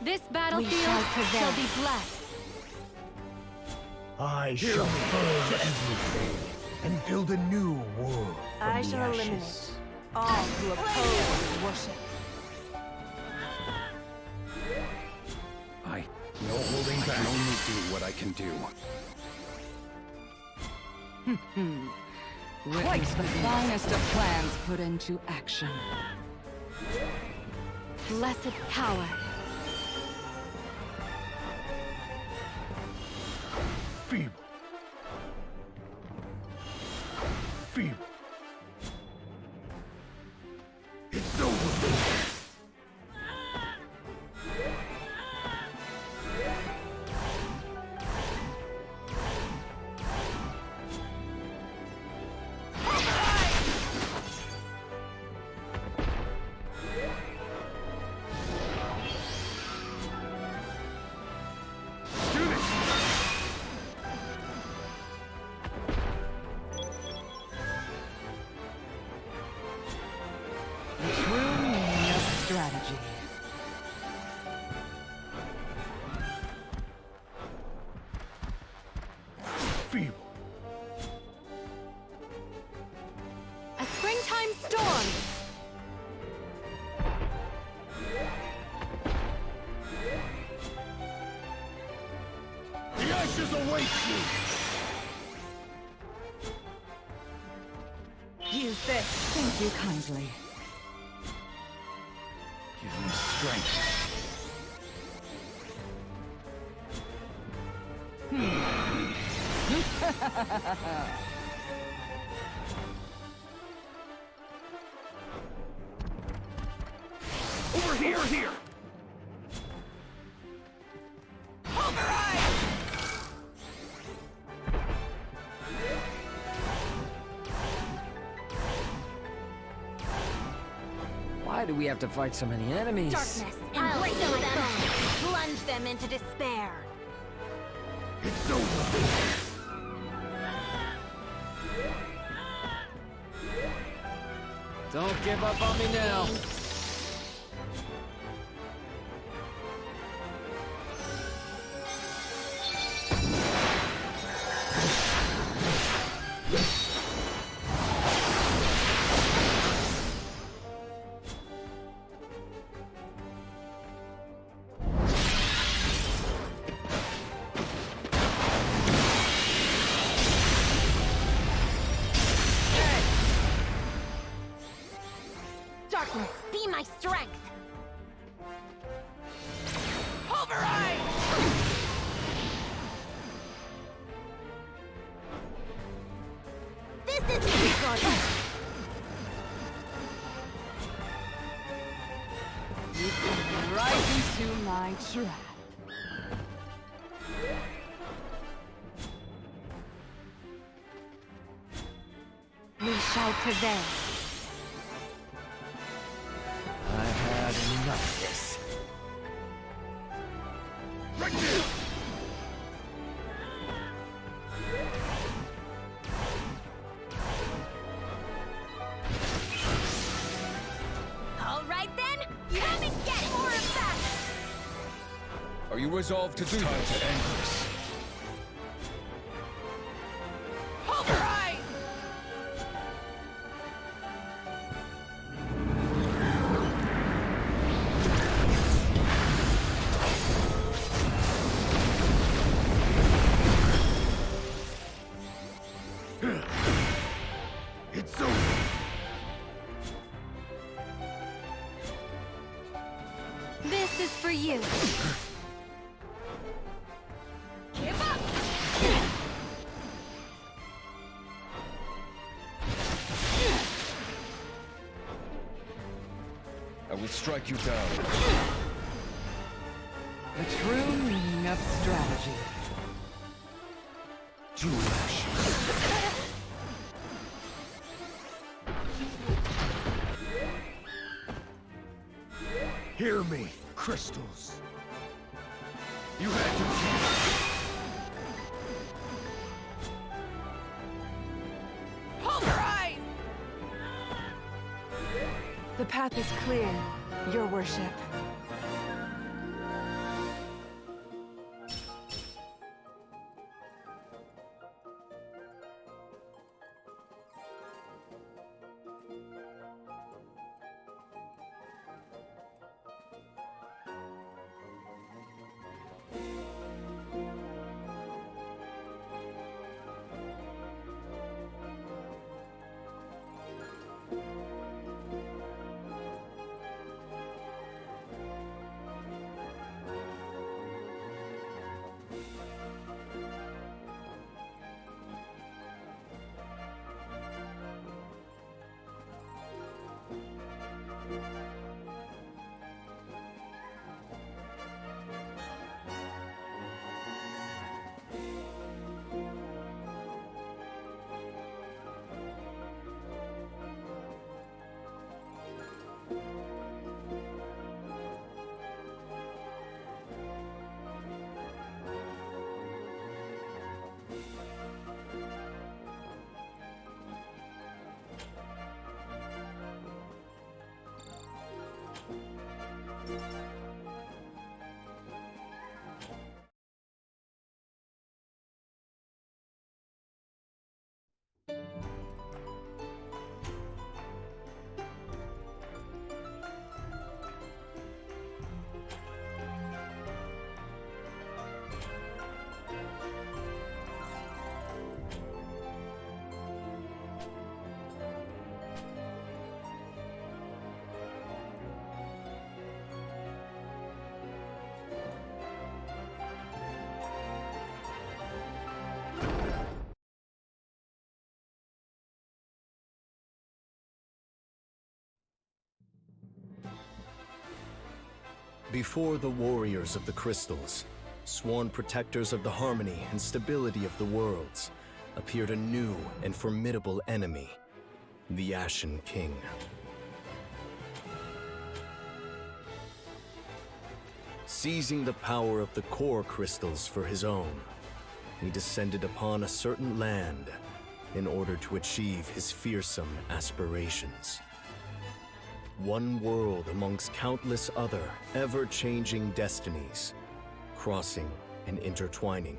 This battlefield shall be blessed. I shall burn everything and build a new world from I the shall ashes. eliminate all who oppose worship. No holding back. I can only do what I can do. Witness the finest of plans put into action. Blessed power. Feeble. Feeble. It's over. The true meaning of strategy. Feeble. A springtime storm. The ashes await you! Use this. Thank you kindly. Give me strength. Over here, here! Why do we have to fight so many enemies? Darkness, I'll embrace fill them. them. Plunge them into despair. It's over! Don't give up on me now. Darkness, be my strength. Pulverize! This is me, You come right into my trap. We shall prevail. I've had enough of this. Right there! All right then, come and get more of that. Are you resolved to do Time this? to end this. Pulverize! It's over! This is for you. Give up! I will strike you down. The true meaning of strategy. To ashes. Hear me, crystals. You had your chance. Pulverize! The path is clear, your worship. Before the warriors of the crystals, sworn protectors of the harmony and stability of the worlds, appeared a new and formidable enemy, the Ashen King. Seizing the power of the core crystals for his own, he descended upon a certain land in order to achieve his fearsome aspirations. One world amongst countless other ever-changing destinies, crossing and intertwining.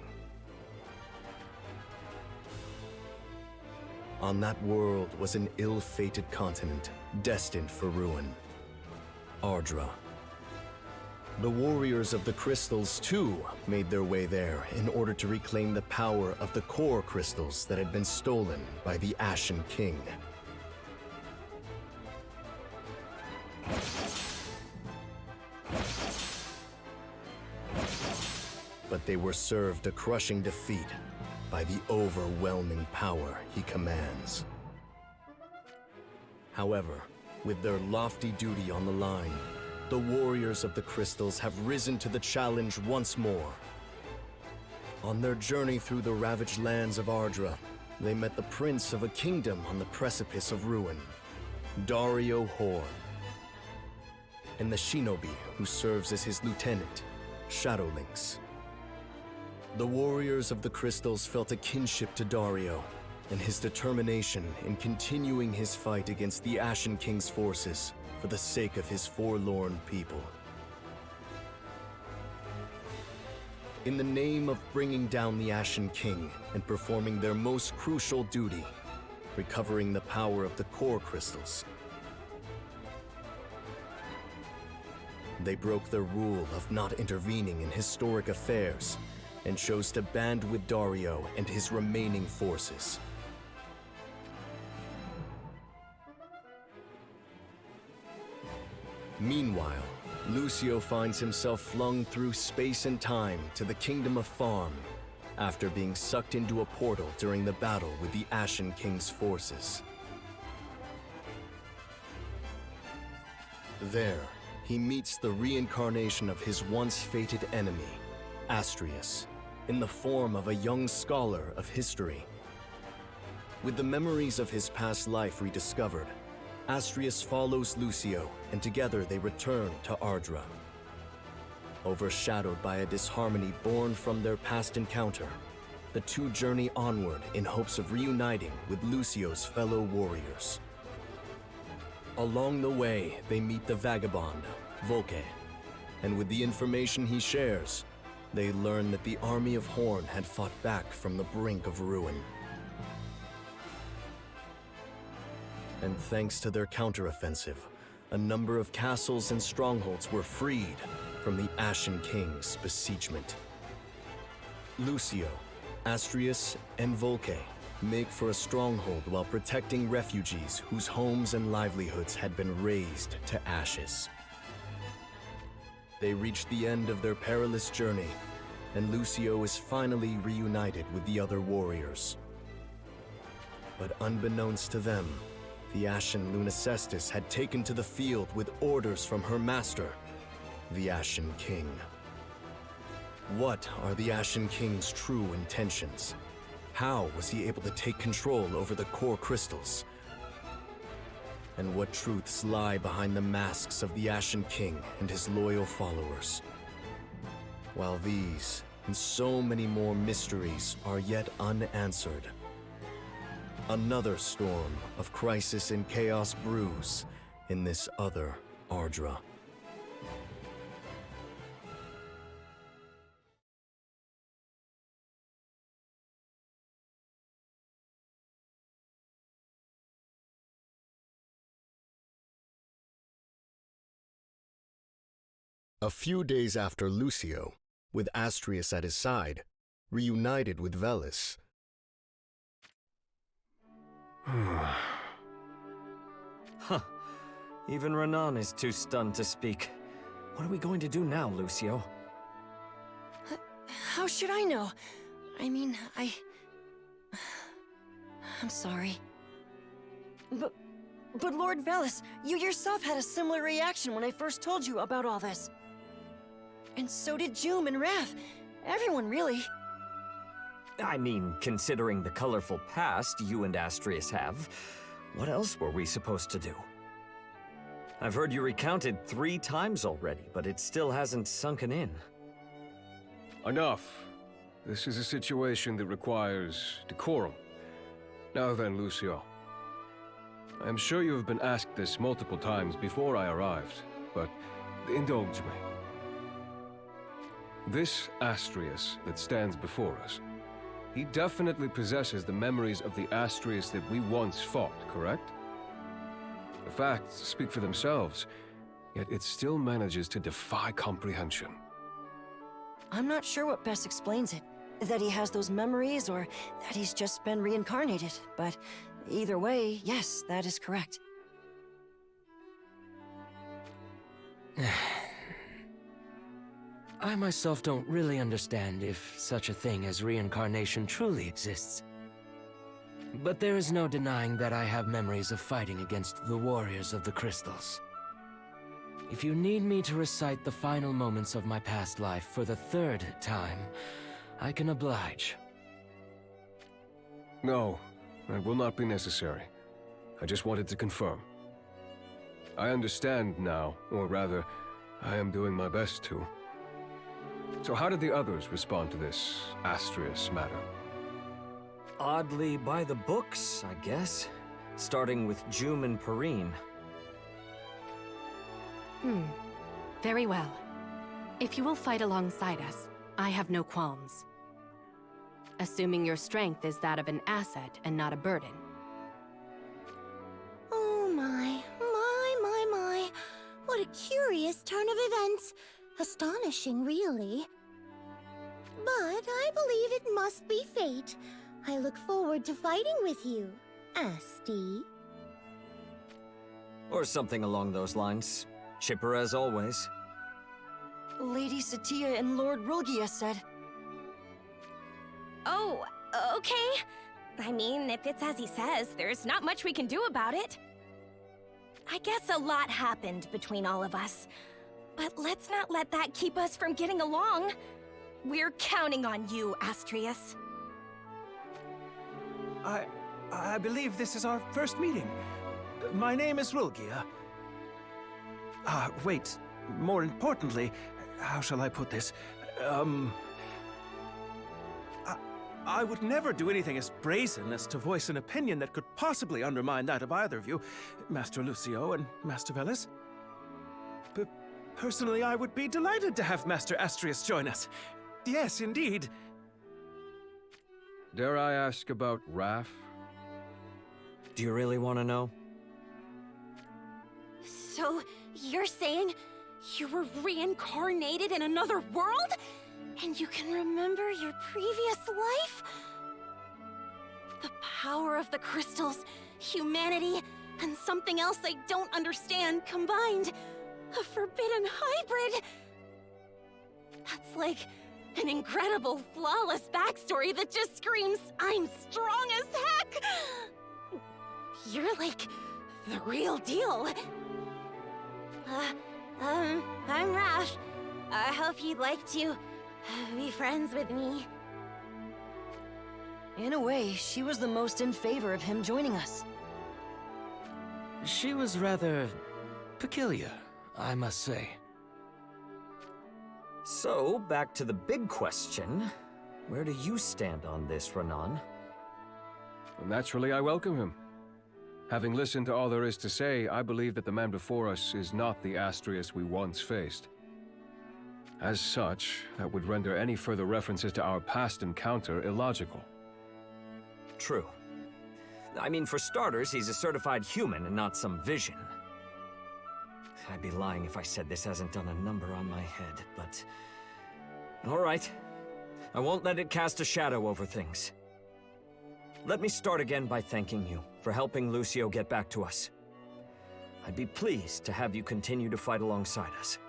On that world was an ill-fated continent destined for ruin, Ardra. The warriors of the crystals, too, made their way there in order to reclaim the power of the core crystals that had been stolen by the Ashen King. But they were served a crushing defeat by the overwhelming power he commands. However, with their lofty duty on the line, the warriors of the crystals have risen to the challenge once more. On their journey through the ravaged lands of Ardra, they met the prince of a kingdom on the precipice of ruin, Dario Horn, and the shinobi who serves as his lieutenant, Shadowlynx. The warriors of the crystals felt a kinship to Dario, and his determination in continuing his fight against the Ashen King's forces for the sake of his forlorn people. In the name of bringing down the Ashen King and performing their most crucial duty, recovering the power of the core crystals, they broke their rule of not intervening in historic affairs and chose to band with Dario and his remaining forces. Meanwhile, Lucio finds himself flung through space and time to the Kingdom of Farm after being sucked into a portal during the battle with the Ashen King's forces. There, he meets the reincarnation of his once fated enemy, Astrius, in the form of a young scholar of history. With the memories of his past life rediscovered, Astrius follows Lucio, and together they return to Ardra. Overshadowed by a disharmony born from their past encounter, the two journey onward in hopes of reuniting with Lucio's fellow warriors. Along the way, they meet the vagabond, Volke, and with the information he shares, they learn that the army of Horn had fought back from the brink of ruin. And thanks to their counteroffensive, a number of castles and strongholds were freed from the Ashen King's besiegement. Lucio, Astrius, and Volke make for a stronghold while protecting refugees whose homes and livelihoods had been razed to ashes. They reach the end of their perilous journey, and Lucio is finally reunited with the other warriors. But unbeknownst to them, the Ashen Lunacestis had taken to the field with orders from her master, the Ashen King. What are the Ashen King's true intentions? How was he able to take control over the core crystals? And what truths lie behind the masks of the Ashen King and his loyal followers? While these, and so many more mysteries, are yet unanswered, another storm of crisis and chaos brews in this other Ardra. A few days after Lucio, with Astrius at his side, reunited with Velis. Huh. Even Renan is too stunned to speak. What are we going to do now, Lucio? How should I know? I mean, I'm sorry. But Lord Velis, you yourself had a similar reaction when I first told you about all this. And so did Joom and Raph. Everyone, really. I mean, considering the colorful past you and Astrius have, what else were we supposed to do? I've heard you recounted 3 times already, but it still hasn't sunken in. Enough. This is a situation that requires decorum. Now then, Lucio. I am sure you have been asked this multiple times before I arrived, but indulge me. This Astrius that stands before us, he definitely possesses the memories of the Astrius that we once fought, correct? The facts speak for themselves, yet it still manages to defy comprehension. I'm not sure what best explains it. That he has those memories, or that he's just been reincarnated. But either way, yes, that is correct. I myself don't really understand if such a thing as reincarnation truly exists. But there is no denying that I have memories of fighting against the warriors of the crystals. If you need me to recite the final moments of my past life for the 3rd time, I can oblige. No, that will not be necessary. I just wanted to confirm. I understand now, or rather, I am doing my best to. So how did the others respond to this Astrius matter? Oddly by the books, I guess. Starting with Joom and Perrine. Very well. If you will fight alongside us, I have no qualms. Assuming your strength is that of an asset and not a burden. Oh my. What a curious turn of events. Astonishing, really. But I believe it must be fate. I look forward to fighting with you, Asti. Or something along those lines. Chipper as always. Lady Satya and Lord Rulgia said. Oh, okay. I mean, if it's as he says, there's not much we can do about it. I guess a lot happened between all of us. But let's not let that keep us from getting along. We're counting on you, Astrius. I believe this is our first meeting. My name is Rulgia. Wait. More importantly, how shall I put this? I would never do anything as brazen as to voice an opinion that could possibly undermine that of either of you, Master Lucio and Master Velis. But personally, I would be delighted to have Master Astrius join us. Yes, indeed. Dare I ask about Raph? Do you really want to know? So, you're saying you were reincarnated in another world? And you can remember your previous life? The power of the crystals, humanity, and something else I don't understand combined. A forbidden hybrid! That's like an incredible, flawless backstory that just screams, I'm strong as heck! You're like the real deal. I'm Raph. I hope you'd like to be friends with me. In a way, she was the most in favor of him joining us. She was rather peculiar, I must say. So, back to the big question. Where do you stand on this, Renan? Well, naturally, I welcome him. Having listened to all there is to say, I believe that the man before us is not the Astrius we once faced. As such, that would render any further references to our past encounter illogical. True. I mean, for starters, he's a certified human and not some vision. I'd be lying if I said this hasn't done a number on my head, but... All right. I won't let it cast a shadow over things. Let me start again by thanking you for helping Lucio get back to us. I'd be pleased to have you continue to fight alongside us.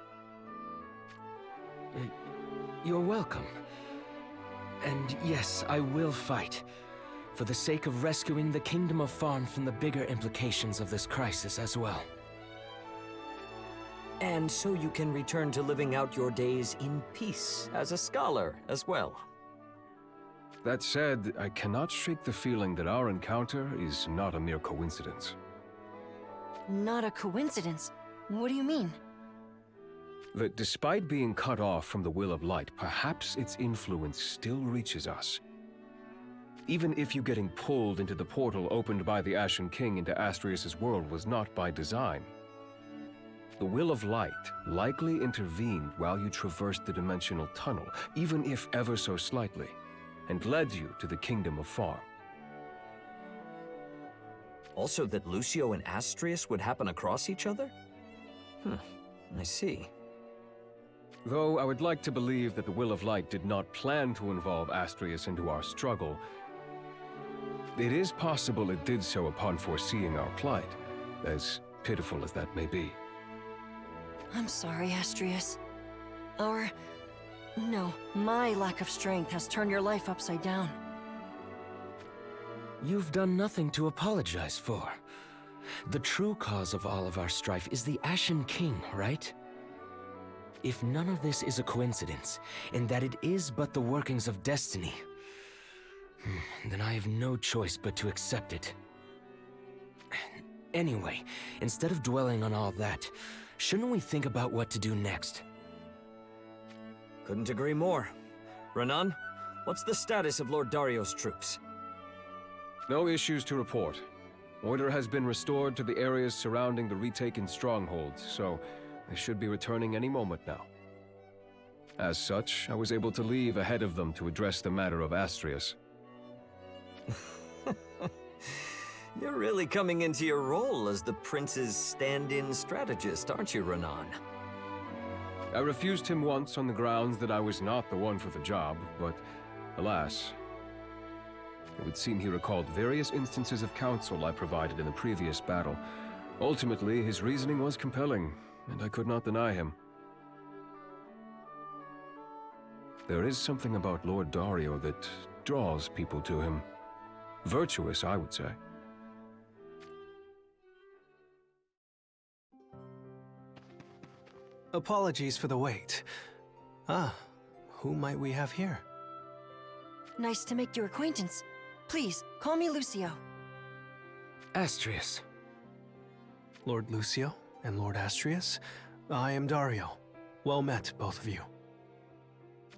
You're welcome. And yes, I will fight. For the sake of rescuing the Kingdom of Farn from the bigger implications of this crisis as well. And so you can return to living out your days in peace as a scholar as well. That said, I cannot shake the feeling that our encounter is not a mere coincidence. Not a coincidence. What do you mean? That despite being cut off from the will of light, perhaps its influence still reaches us. Even if you getting pulled into the portal opened by the Ashen King into Astrius' world was not by design, the will of light likely intervened while you traversed the dimensional tunnel, even if ever so slightly, and led you to the Kingdom of Far. Also that Lucio and Astrius would happen across each other? I see. Though I would like to believe that the Will of Light did not plan to involve Astrius into our struggle, it is possible it did so upon foreseeing our plight, as pitiful as that may be. I'm sorry, Astrius. No, my lack of strength has turned your life upside down. You've done nothing to apologize for. The true cause of all of our strife is the Ashen King, right? If none of this is a coincidence, and that it is but the workings of destiny, then I have no choice but to accept it. Anyway, instead of dwelling on all that, shouldn't we think about what to do next? Couldn't agree more. Renan, what's the status of Lord Dario's troops? No issues to report. Order has been restored to the areas surrounding the retaken strongholds, so they should be returning any moment now. As such, I was able to leave ahead of them to address the matter of Astrius. You're really coming into your role as the prince's stand-in strategist, aren't you, Renan? I refused him once on the grounds that I was not the one for the job, but alas, it would seem he recalled various instances of counsel I provided in the previous battle. Ultimately, his reasoning was compelling, and I could not deny him. There is something about Lord Dario that draws people to him. Virtuous, I would say. Apologies for the wait. Who might we have here? Nice to make your acquaintance. Please, call me Lucio. Astrius. Lord Lucio and Lord Astrius, I am Dario. Well met, both of you.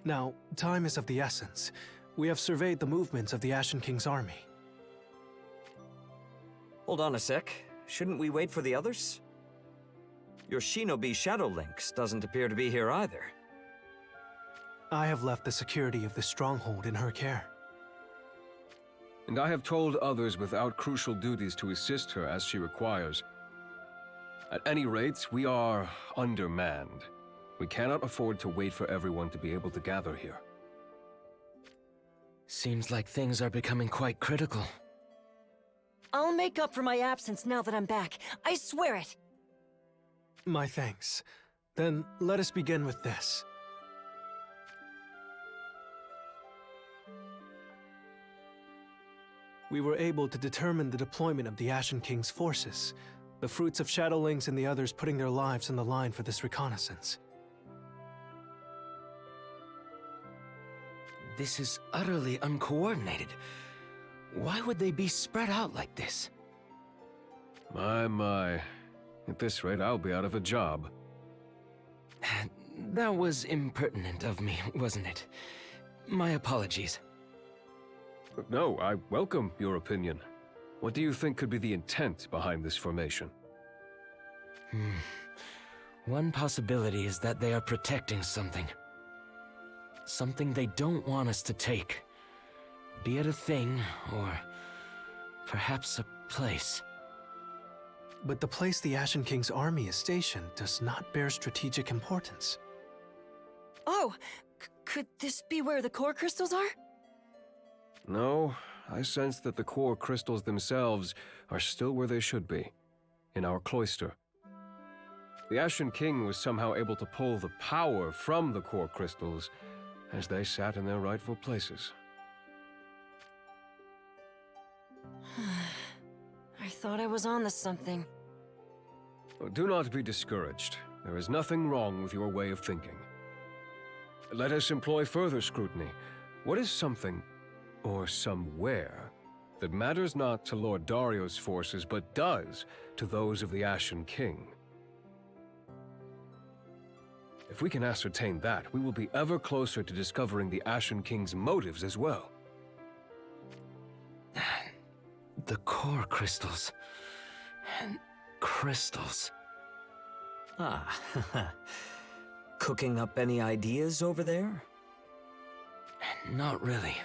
Now, time is of the essence. We have surveyed the movements of the Ashen King's army. Hold on a sec. Shouldn't we wait for the others? Your shinobi Shadow Lynx doesn't appear to be here either. I have left the security of the stronghold in her care. And I have told others without crucial duties to assist her as she requires. At any rate, we are undermanned. We cannot afford to wait for everyone to be able to gather here. Seems like things are becoming quite critical. I'll make up for my absence now that I'm back. I swear it! My thanks. Then let us begin with this. We were able to determine the deployment of the Ashen King's forces, the fruits of Shadowlings and the others putting their lives on the line for this reconnaissance. This is utterly uncoordinated. Why would they be spread out like this? My. At this rate, I'll be out of a job. That was impertinent of me, wasn't it? My apologies. No, I welcome your opinion. What do you think could be the intent behind this formation? One possibility is that they are protecting something. Something they don't want us to take. Be it a thing, or perhaps a place. But the place the Ashen King's army is stationed does not bear strategic importance. Oh, could this be where the core crystals are? No, I sense that the core crystals themselves are still where they should be, in our cloister. The Ashen King was somehow able to pull the power from the core crystals as they sat in their rightful places. I thought I was on to something. Do not be discouraged. there is nothing wrong with your way of thinking. Let us employ further scrutiny. What is something, or somewhere, that matters not to Lord Dario's forces, but does to those of the Ashen King? If we can ascertain that, we will be ever closer to discovering the Ashen King's motives as well. The core crystals. Crystals. Ah, cooking up any ideas over there? Not really.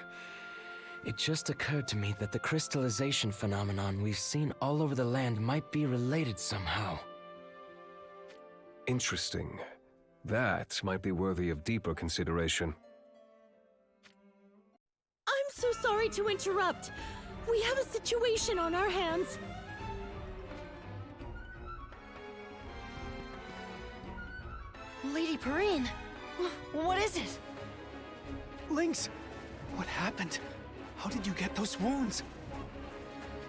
It just occurred to me that the crystallization phenomenon we've seen all over the land might be related somehow. Interesting. That might be worthy of deeper consideration. I'm so sorry to interrupt. We have a situation on our hands. Lady Perrine, what is it? Lynx, what happened? How did you get those wounds?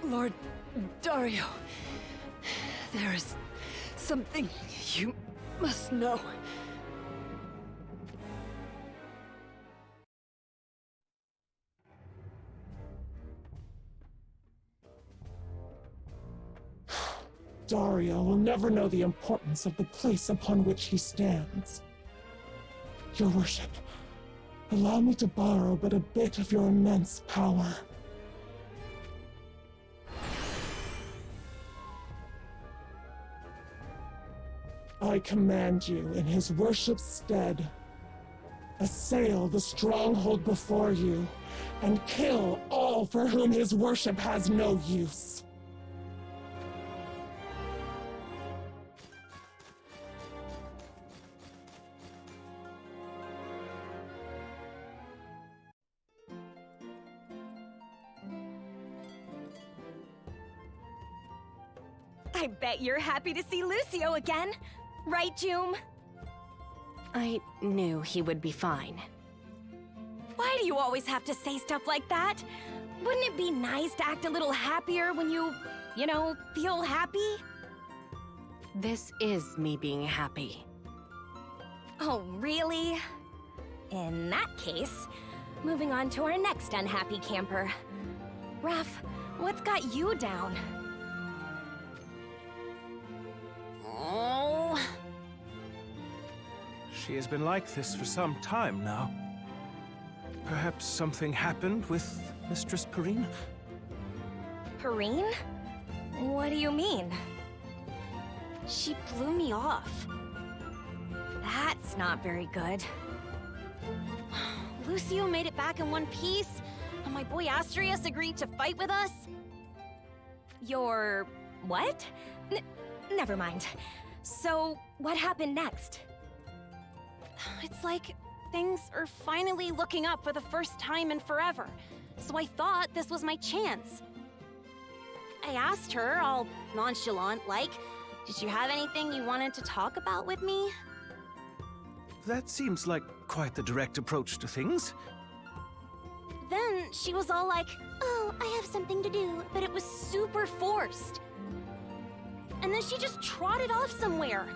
Lord Dario, there is something you must know. Dario will never know the importance of the place upon which he stands. Your worship, allow me to borrow but a bit of your immense power. I command you in his worship's stead, assail the stronghold before you, and kill all for whom his worship has no use. I bet you're happy to see Lucio again. Right, Joom? I knew he would be fine. Why do you always have to say stuff like that? Wouldn't it be nice to act a little happier when you know, feel happy? This is me being happy. Oh, really? In that case, moving on to our next unhappy camper. Raph, what's got you down? Oh. She has been like this for some time now. Perhaps something happened with Mistress Perrine? Perrine? What do you mean? She blew me off. That's not very good. Lucio made it back in one piece, and my boy Astrius agreed to fight with us. Your... what? Never mind. So, what happened next? It's like things are finally looking up for the first time in forever, so I thought this was my chance. I asked her, all nonchalant-like, did you have anything you wanted to talk about with me? That seems like quite the direct approach to things. Then she was all like, oh, I have something to do, but it was super forced. And then she just trotted off somewhere.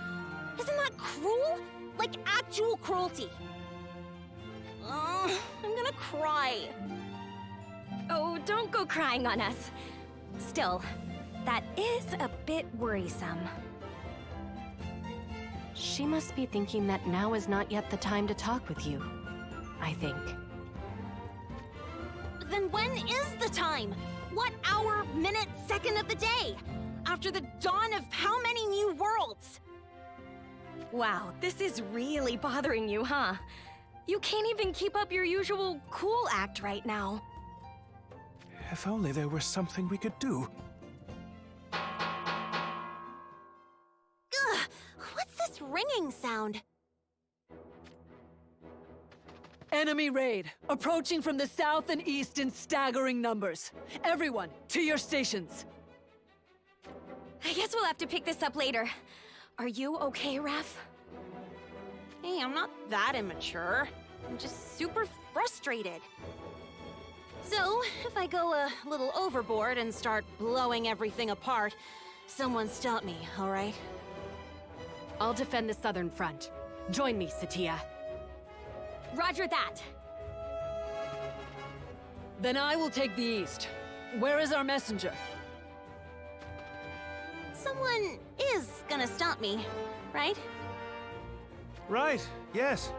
Isn't that cruel? Like actual cruelty. I'm gonna cry. Oh, don't go crying on us. Still, that is a bit worrisome. She must be thinking that now is not yet the time to talk with you, I think. Then when is the time? What hour, minute, second of the day? After the dawn of how many new worlds? Wow, this is really bothering you, huh? You can't even keep up your usual cool act right now. If only there was something we could do. Ugh! What's this ringing sound? Enemy raid, approaching from the south and east in staggering numbers. Everyone, to your stations. I guess we'll have to pick this up later. Are you okay, Raph? Hey, I'm not that immature. I'm just super frustrated. So, if I go a little overboard and start blowing everything apart, someone stop me, all right? I'll defend the southern front. Join me, Satya. Roger that. Then I will take the east. Where is our messenger? Someone is gonna stop me, right? Right, yes.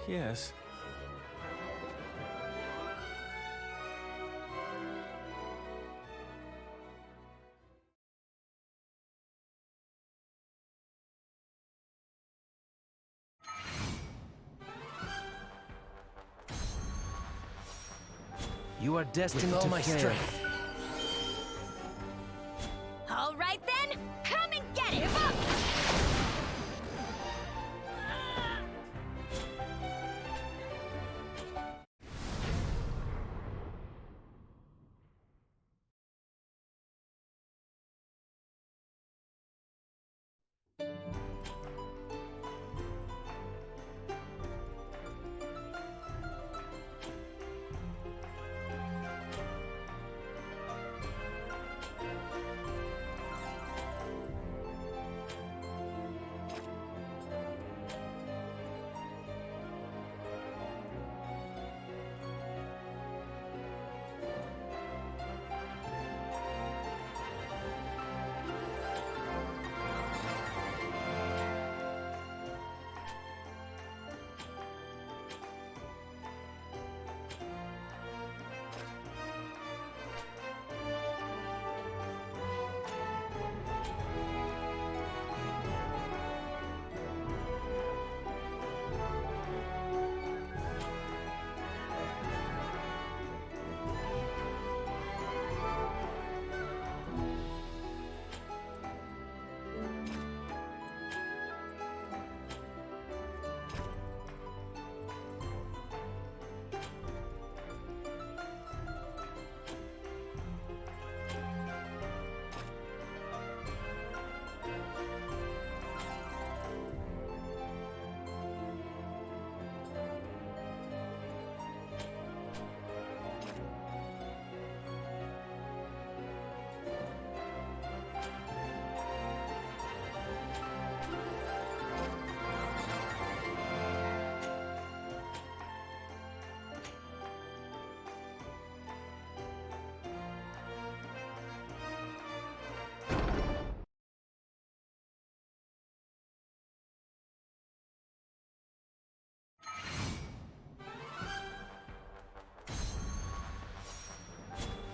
Yes. You are destined With all to my fail. strength. All right then, come and get it! Give up!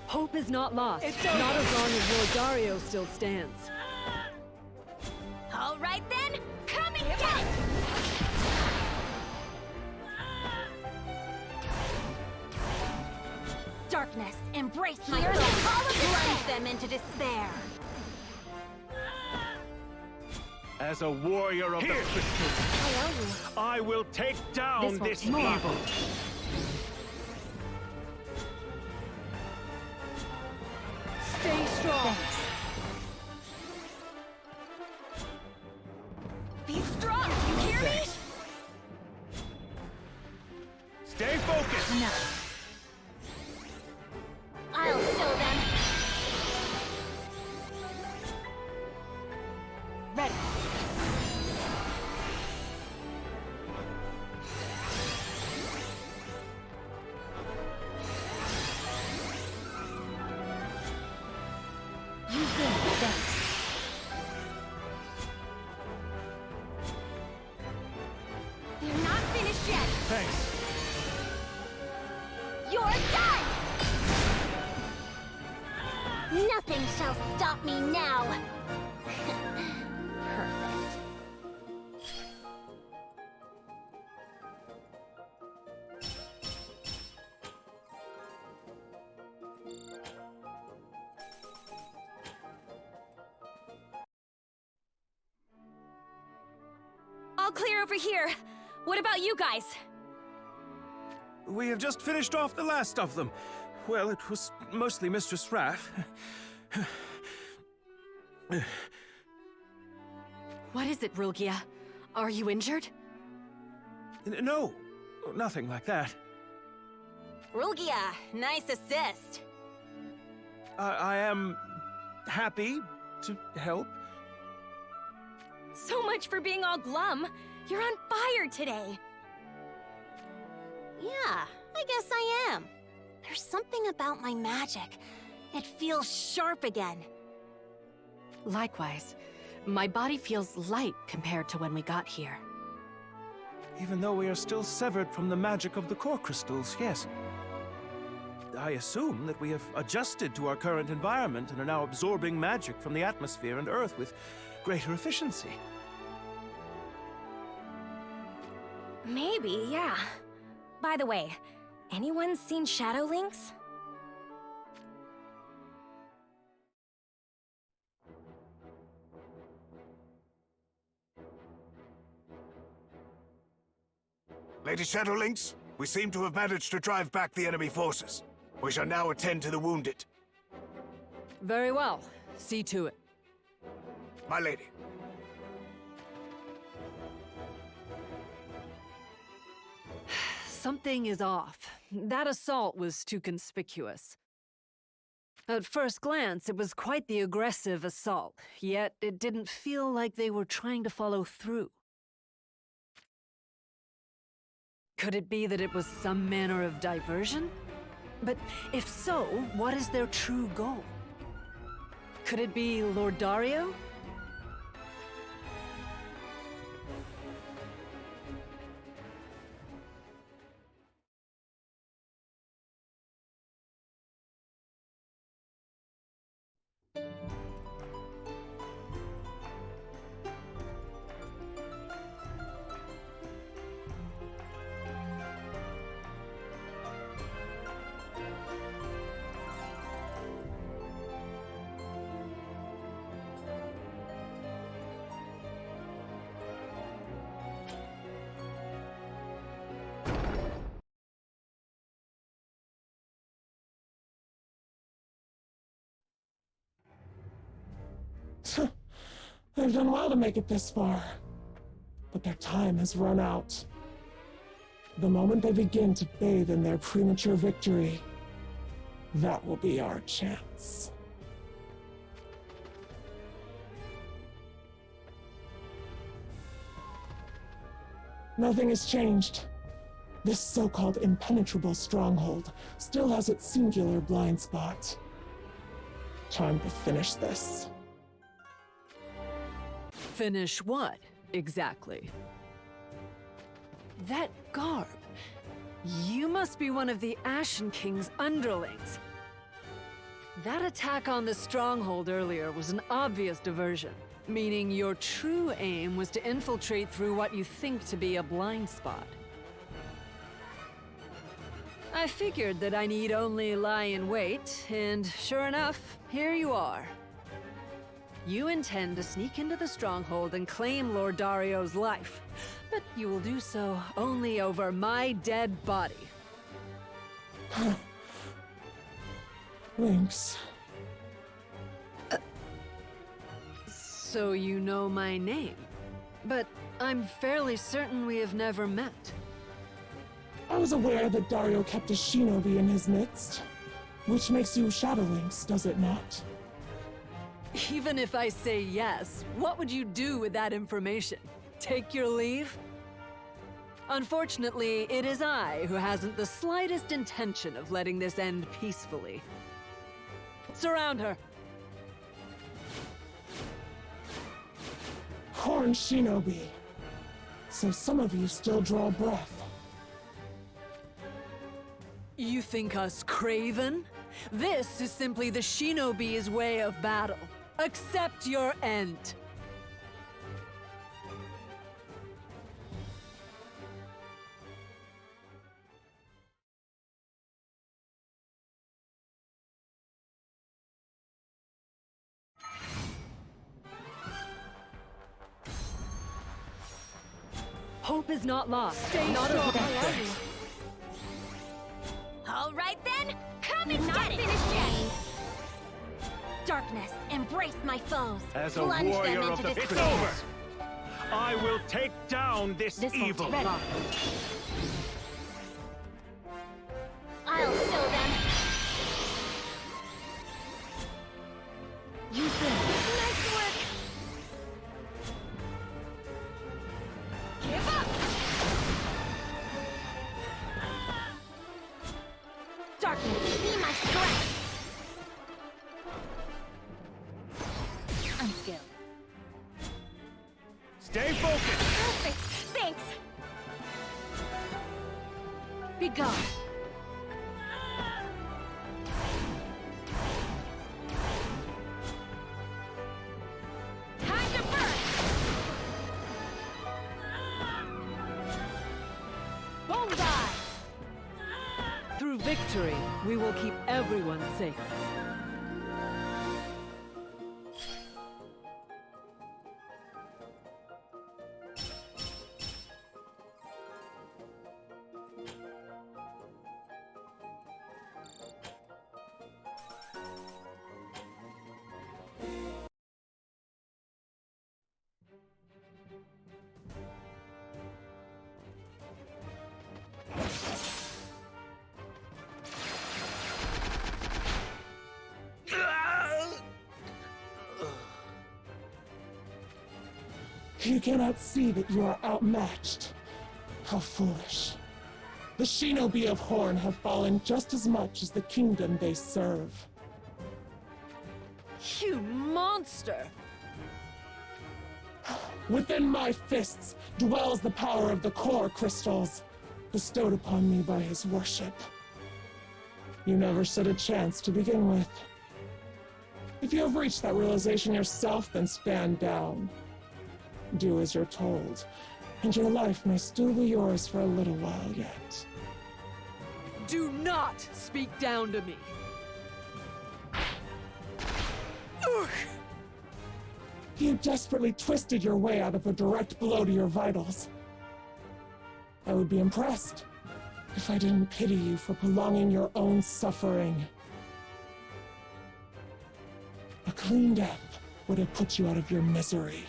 Hope is not lost. Not as long as Lord Dario still stands. All right then, come and get it! Darkness, embrace my soul. Plunge them into despair. As a warrior of the crystals, I will take down this evil. Stay strong. Be strong, you hear me? Stay focused. No. I'll show them. Ready. Use them, thanks. You're not finished yet. Thanks. You're done! Nothing shall stop me now. Perfect. All clear over here. What about you guys? We have just finished off the last of them. Well, it was mostly Mistress Raff. What is it, Rulgia? Are you injured? No, nothing like that. Rulgia, nice assist. I am happy to help. So much for being all glum. You're on fire today. Yeah, I guess I am. There's something about my magic. It feels sharp again. Likewise, my body feels light compared to when we got here. Even though we are still severed from the magic of the core crystals, yes. I assume that we have adjusted to our current environment and are now absorbing magic from the atmosphere and Earth with greater efficiency. Maybe, yeah. By the way, anyone seen Shadowlings? Lady Shadowlings, we seem to have managed to drive back the enemy forces. We shall now attend to the wounded. Very well. See to it. My lady. Something is off. That assault was too conspicuous. At first glance, it was quite the aggressive assault, yet it didn't feel like they were trying to follow through. Could it be that it was some manner of diversion? But if so, what is their true goal? Could it be Lord Dario? They've done well to make it this far, but their time has run out. The moment they begin to bathe in their premature victory, that will be our chance. Nothing has changed. This so-called impenetrable stronghold still has its singular blind spot. Time to finish this. Finish what, exactly? That garb. You must be one of the Ashen King's underlings. That attack on the stronghold earlier was an obvious diversion, meaning your true aim was to infiltrate through what you think to be a blind spot. I figured that I need only lie in wait, and sure enough, here you are. You intend to sneak into the stronghold and claim Lord Dario's life, but you will do so only over my dead body. Thanks. So you know my name, but I'm fairly certain we have never met. I was aware that Dario kept a shinobi in his midst, which makes you Shadowlings, does it not? Even if I say yes, what would you do with that information? Take your leave? Unfortunately, it is I who hasn't the slightest intention of letting this end peacefully. Surround her! Horn shinobi. So some of you still draw breath. You think us craven? This is simply the shinobi's way of battle. Accept your end. Hope is not lost. Stay not strong. All right then, come and get it! Finished yet. Darkness, embrace my foes. As a Plunge warrior them of into the it's despair. over. I will take down this evil. I'll show them. Use this. Nice work. Stay focused! Perfect! Thanks! Be gone. Time to burn! Bullseye! Through victory, we will keep everyone safe. You cannot see that you are outmatched. How foolish. The shinobi of Horn have fallen just as much as the kingdom they serve. You monster! Within my fists dwells the power of the core crystals, bestowed upon me by his worship. You never stood a chance to begin with. If you have reached that realization yourself, then stand down. Do as you're told, and your life may still be yours for a little while yet. Do not speak down to me! You desperately twisted your way out of a direct blow to your vitals. I would be impressed if I didn't pity you for prolonging your own suffering. A clean death would have put you out of your misery.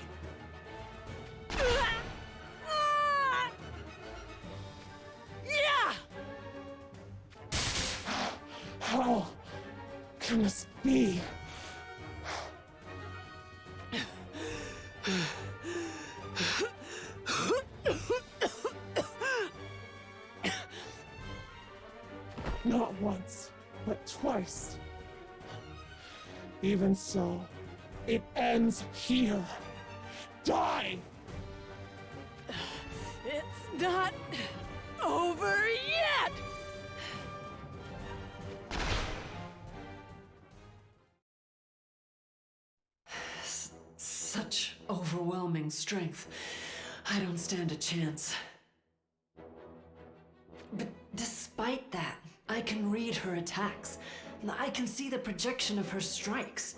How can this be? Not once, but twice. Even so, it ends here. Die! It's not over yet! Such overwhelming strength. I don't stand a chance. But despite that, I can read her attacks. I can see the projection of her strikes.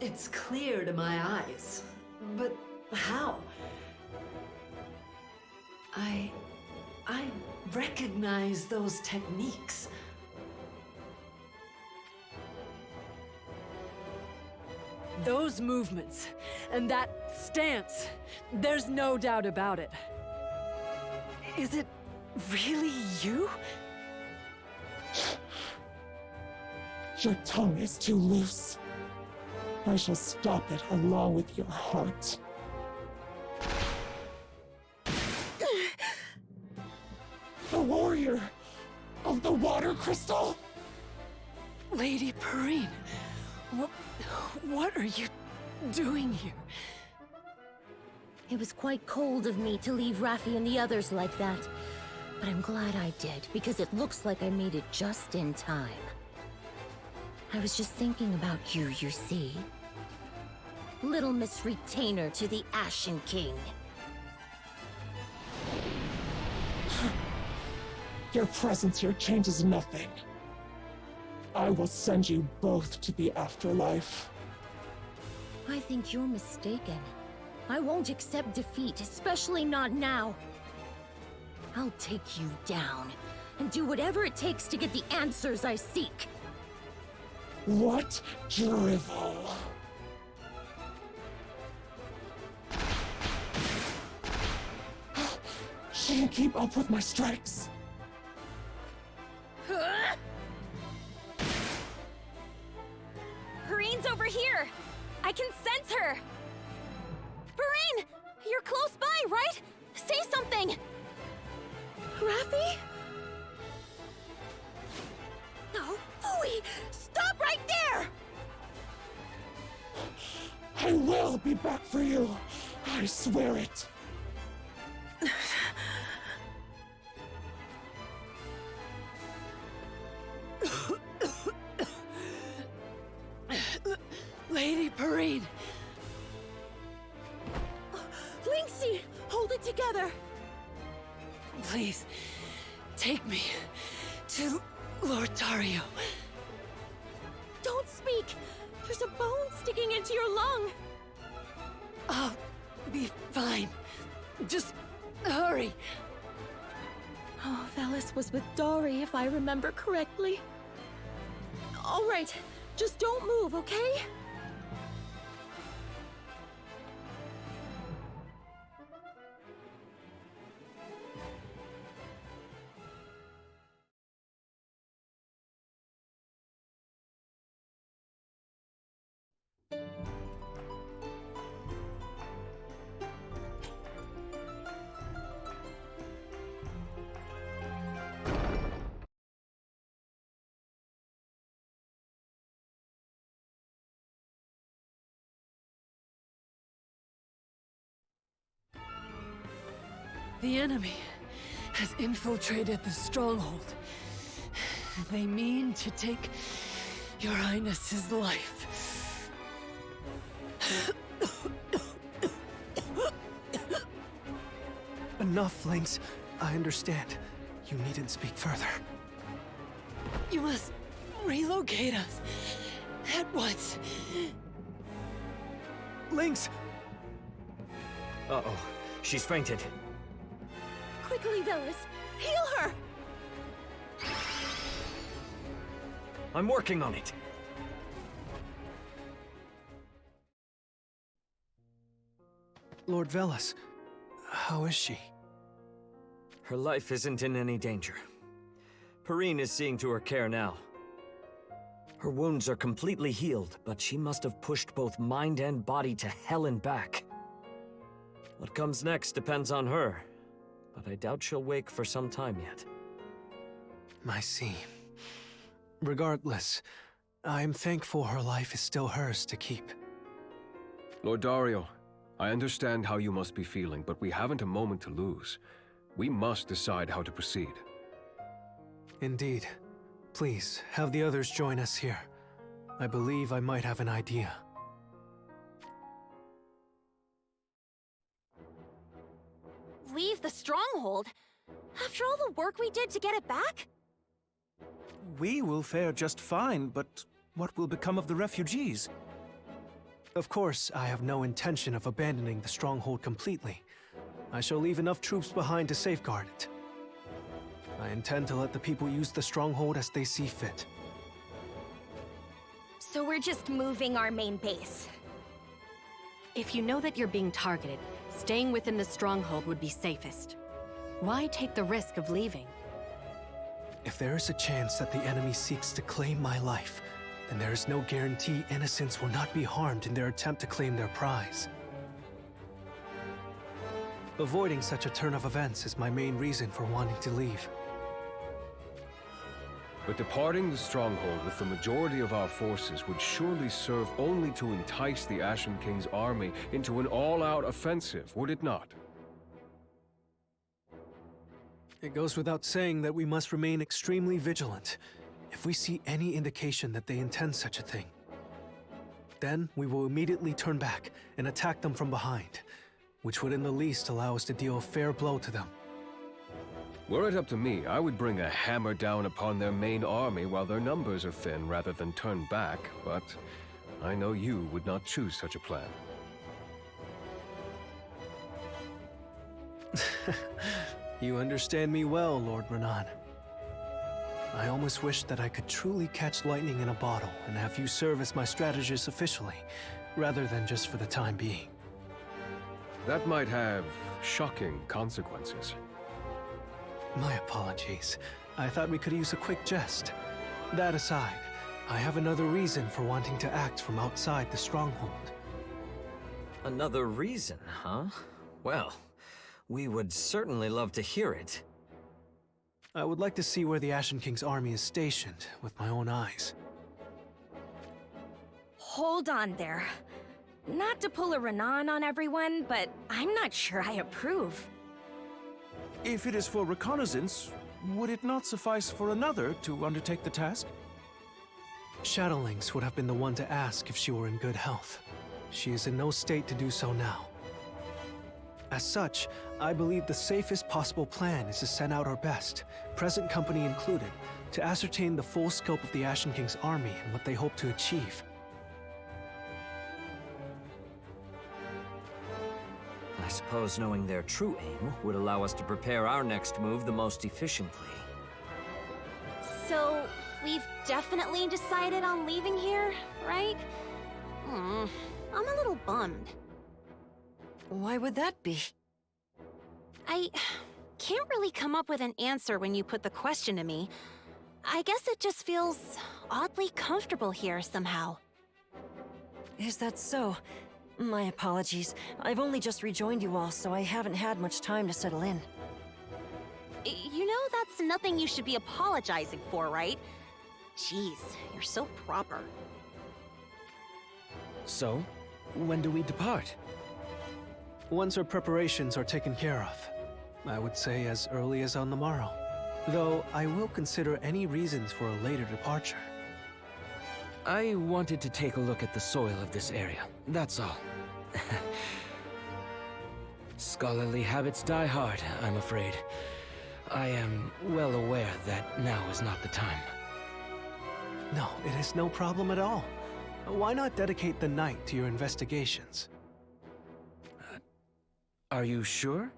It's clear to my eyes. But how? I recognize those techniques. Those movements, and that stance, there's no doubt about it. Is it really you? Your tongue is too loose. I shall stop it along with your heart. The warrior of the water crystal? Lady Perrine, what are you doing here? It was quite cold of me to leave Raffi and the others like that. But I'm glad I did, because it looks like I made it just in time. I was just thinking about you, you see. Little Miss Retainer to the Ashen King. Your presence here changes nothing. I will send you both to the afterlife. I think you're mistaken. I won't accept defeat, especially not now. I'll take you down, and do whatever it takes to get the answers I seek. What drivel? She can keep up with my strikes. Perrine's over here! I can sense her! Perrine! You're close by, right? Say something! Raffi? No, phooey! Stop right there! I I will be back for you. I swear it. Lady Perrine! Lynxie, hold it together. Please, take me to Lord Dario. Don't speak. There's a bone sticking into your lung. I'll be fine. Just hurry. Oh, Velis was with Dari, if I remember correctly. All right, just don't move, okay? The enemy has infiltrated the stronghold. They mean to take Your Highness's life. Enough, Lynx. I understand. You needn't speak further. You must relocate us at once. Lynx! Uh-oh. She's fainted. Quickly, Velis, heal her! I'm working on it. Lord Velis, how is she? Her life isn't in any danger. Perrine is seeing to her care now. Her wounds are completely healed, but she must have pushed both mind and body to hell and back. What comes next depends on her, but I doubt she'll wake for some time yet. I see. Regardless, I'm thankful her life is still hers to keep. Lord Dario, I understand how you must be feeling, but we haven't a moment to lose. We must decide how to proceed. Indeed. Please, have the others join us here. I believe I might have an idea. Leave the stronghold? After all the work we did to get it back? We will fare just fine, but what will become of the refugees? Of course, I have no intention of abandoning the stronghold completely. I shall leave enough troops behind to safeguard it. I intend to let the people use the stronghold as they see fit. So we're just moving our main base. If you know that you're being targeted, staying within the stronghold would be safest. Why take the risk of leaving? If there is a chance that the enemy seeks to claim my life, then there is no guarantee innocents will not be harmed in their attempt to claim their prize. Avoiding such a turn of events is my main reason for wanting to leave. But departing the stronghold with the majority of our forces would surely serve only to entice the Ashen King's army into an all-out offensive, would it not? It goes without saying that we must remain extremely vigilant if we see any indication that they intend such a thing. Then we will immediately turn back and attack them from behind, which would in the least allow us to deal a fair blow to them. Were it up to me, I would bring a hammer down upon their main army while their numbers are thin rather than turn back, but I know you would not choose such a plan. You understand me well, Lord Renan. I almost wish that I could truly catch lightning in a bottle and have you serve as my strategist officially, rather than just for the time being. That might have shocking consequences. My apologies. I thought we could use a quick jest. That aside, I have another reason for wanting to act from outside the stronghold. Another reason, huh? Well, we would certainly love to hear it. I would like to see where the Ashen King's army is stationed with my own eyes. Hold on there. Not to pull a Renan on everyone, but I'm not sure I approve. If it is for reconnaissance, would it not suffice for another to undertake the task? Shadowlings would have been the one to ask if she were in good health. She is in no state to do so now. As such, I believe the safest possible plan is to send out our best, present company included, to ascertain the full scope of the Ashen King's army and what they hope to achieve. I suppose knowing their true aim would allow us to prepare our next move the most efficiently. So, we've definitely decided on leaving here, right? I'm a little bummed. Why would that be? I can't really come up with an answer when you put the question to me. I guess it just feels oddly comfortable here somehow. Is that so? My apologies. I've only just rejoined you all, so I haven't had much time to settle in. You know that's nothing you should be apologizing for, right? Jeez, you're so proper. So, when do we depart? Once our preparations are taken care of, I would say as early as on the morrow. Though I will consider any reasons for a later departure. I wanted to take a look at the soil of this area, that's all. Scholarly habits die hard, I'm afraid. I am well aware that now is not the time. No, it is no problem at all. Why not dedicate the night to your investigations? Are you sure?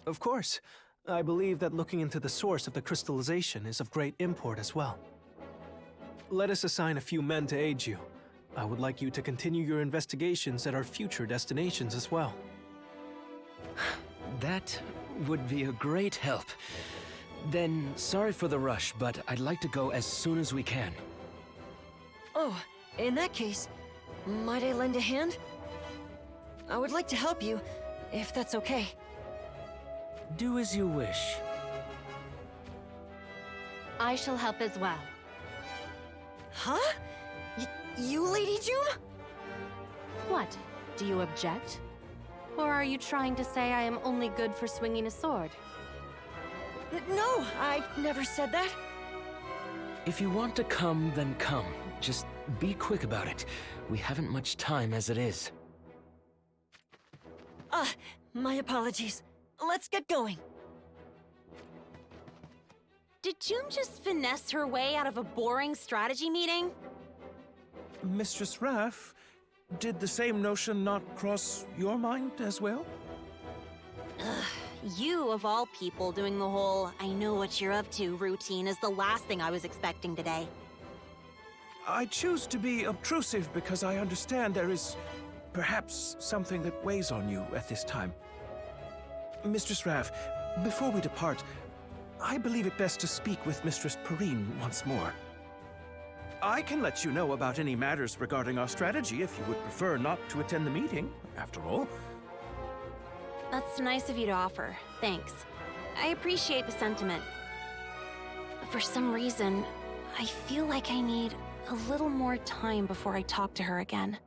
Of course. I believe that looking into the source of the crystallization is of great import as well. Let us assign a few men to aid you. I would like you to continue your investigations at our future destinations as well. That would be a great help. Then, sorry for the rush, but I'd like to go as soon as we can. Oh, in that case, might I lend a hand? I would like to help you, if that's okay. Do as you wish. I shall help as well. Huh? You, Lady June? What? Do you object? Or are you trying to say I am only good for swinging a sword? No, I never said that. If you want to come, then come. Just be quick about it. We haven't much time as it is. My apologies. Let's get going. Did June just finesse her way out of a boring strategy meeting? Mistress Raff, did the same notion not cross your mind as well? You, of all people, doing the whole I know what you're up to routine is the last thing I was expecting today. I choose to be obtrusive because I understand there is perhaps something that weighs on you at this time. Mistress Raff, before we depart, I believe it best to speak with Mistress Perrine once more. I can let you know about any matters regarding our strategy if you would prefer not to attend the meeting, after all. That's nice of you to offer. Thanks. I appreciate the sentiment. But for some reason, I feel like I need a little more time before I talk to her again.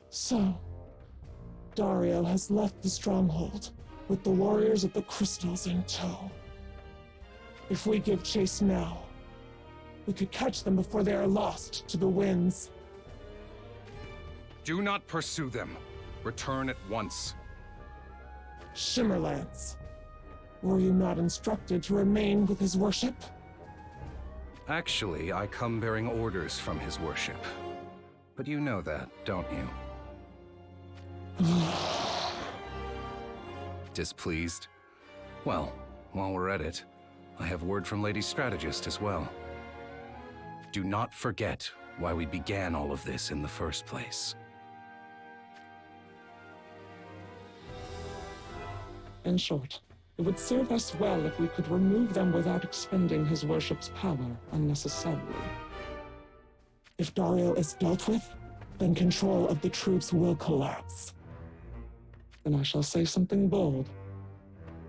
So, Dario has left the stronghold, with the warriors of the crystals in tow. If we give chase now, we could catch them before they are lost to the winds. Do not pursue them. Return at once. Shimmerlance, were you not instructed to remain with his worship? Actually, I come bearing orders from his worship. But you know that, don't you? Displeased? Well, while we're at it, I have word from Lady Strategist as well. Do not forget why we began all of this in the first place. In short, it would serve us well if we could remove them without expending his worship's power unnecessarily. If Dario is dealt with, then control of the troops will collapse. And I shall say something bold.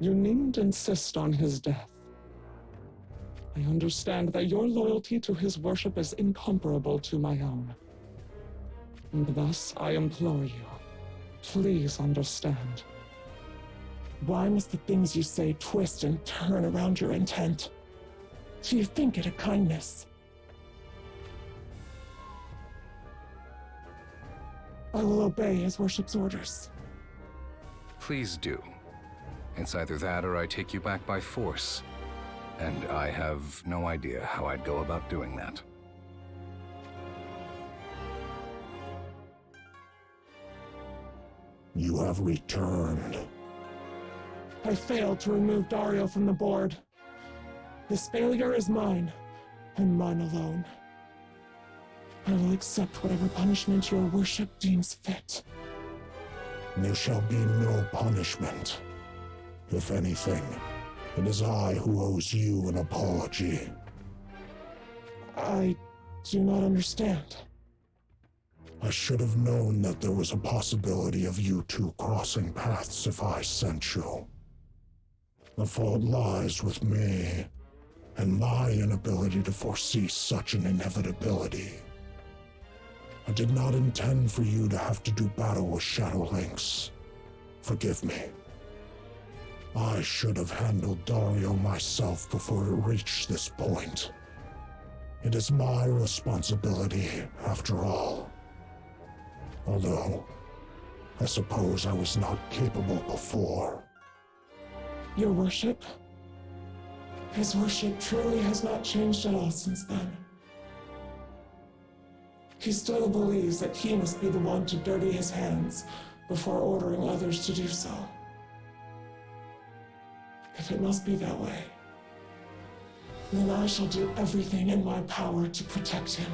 You needn't insist on his death. I understand that your loyalty to his worship is incomparable to my own. And thus, I implore you, please understand. Why must the things you say twist and turn around your intent? Do you think it a kindness? I will obey his worship's orders. Please do. It's either that or I take you back by force. And I have no idea how I'd go about doing that. You have returned. I failed to remove Dario from the board. This failure is mine, and mine alone. I will accept whatever punishment your worship deems fit. There shall be no punishment. If anything, it is I who owes you an apology. I do not understand. I should have known that there was a possibility of you two crossing paths if I sent you. The fault lies with me, and my inability to foresee such an inevitability. I did not intend for you to have to do battle with Shadow Lynx. Forgive me. I should have handled Dario myself before it reached this point. It is my responsibility, after all. Although, I suppose I was not capable before. Your worship? His worship truly has not changed at all since then. He still believes that he must be the one to dirty his hands before ordering others to do so. If it must be that way, then I shall do everything in my power to protect him.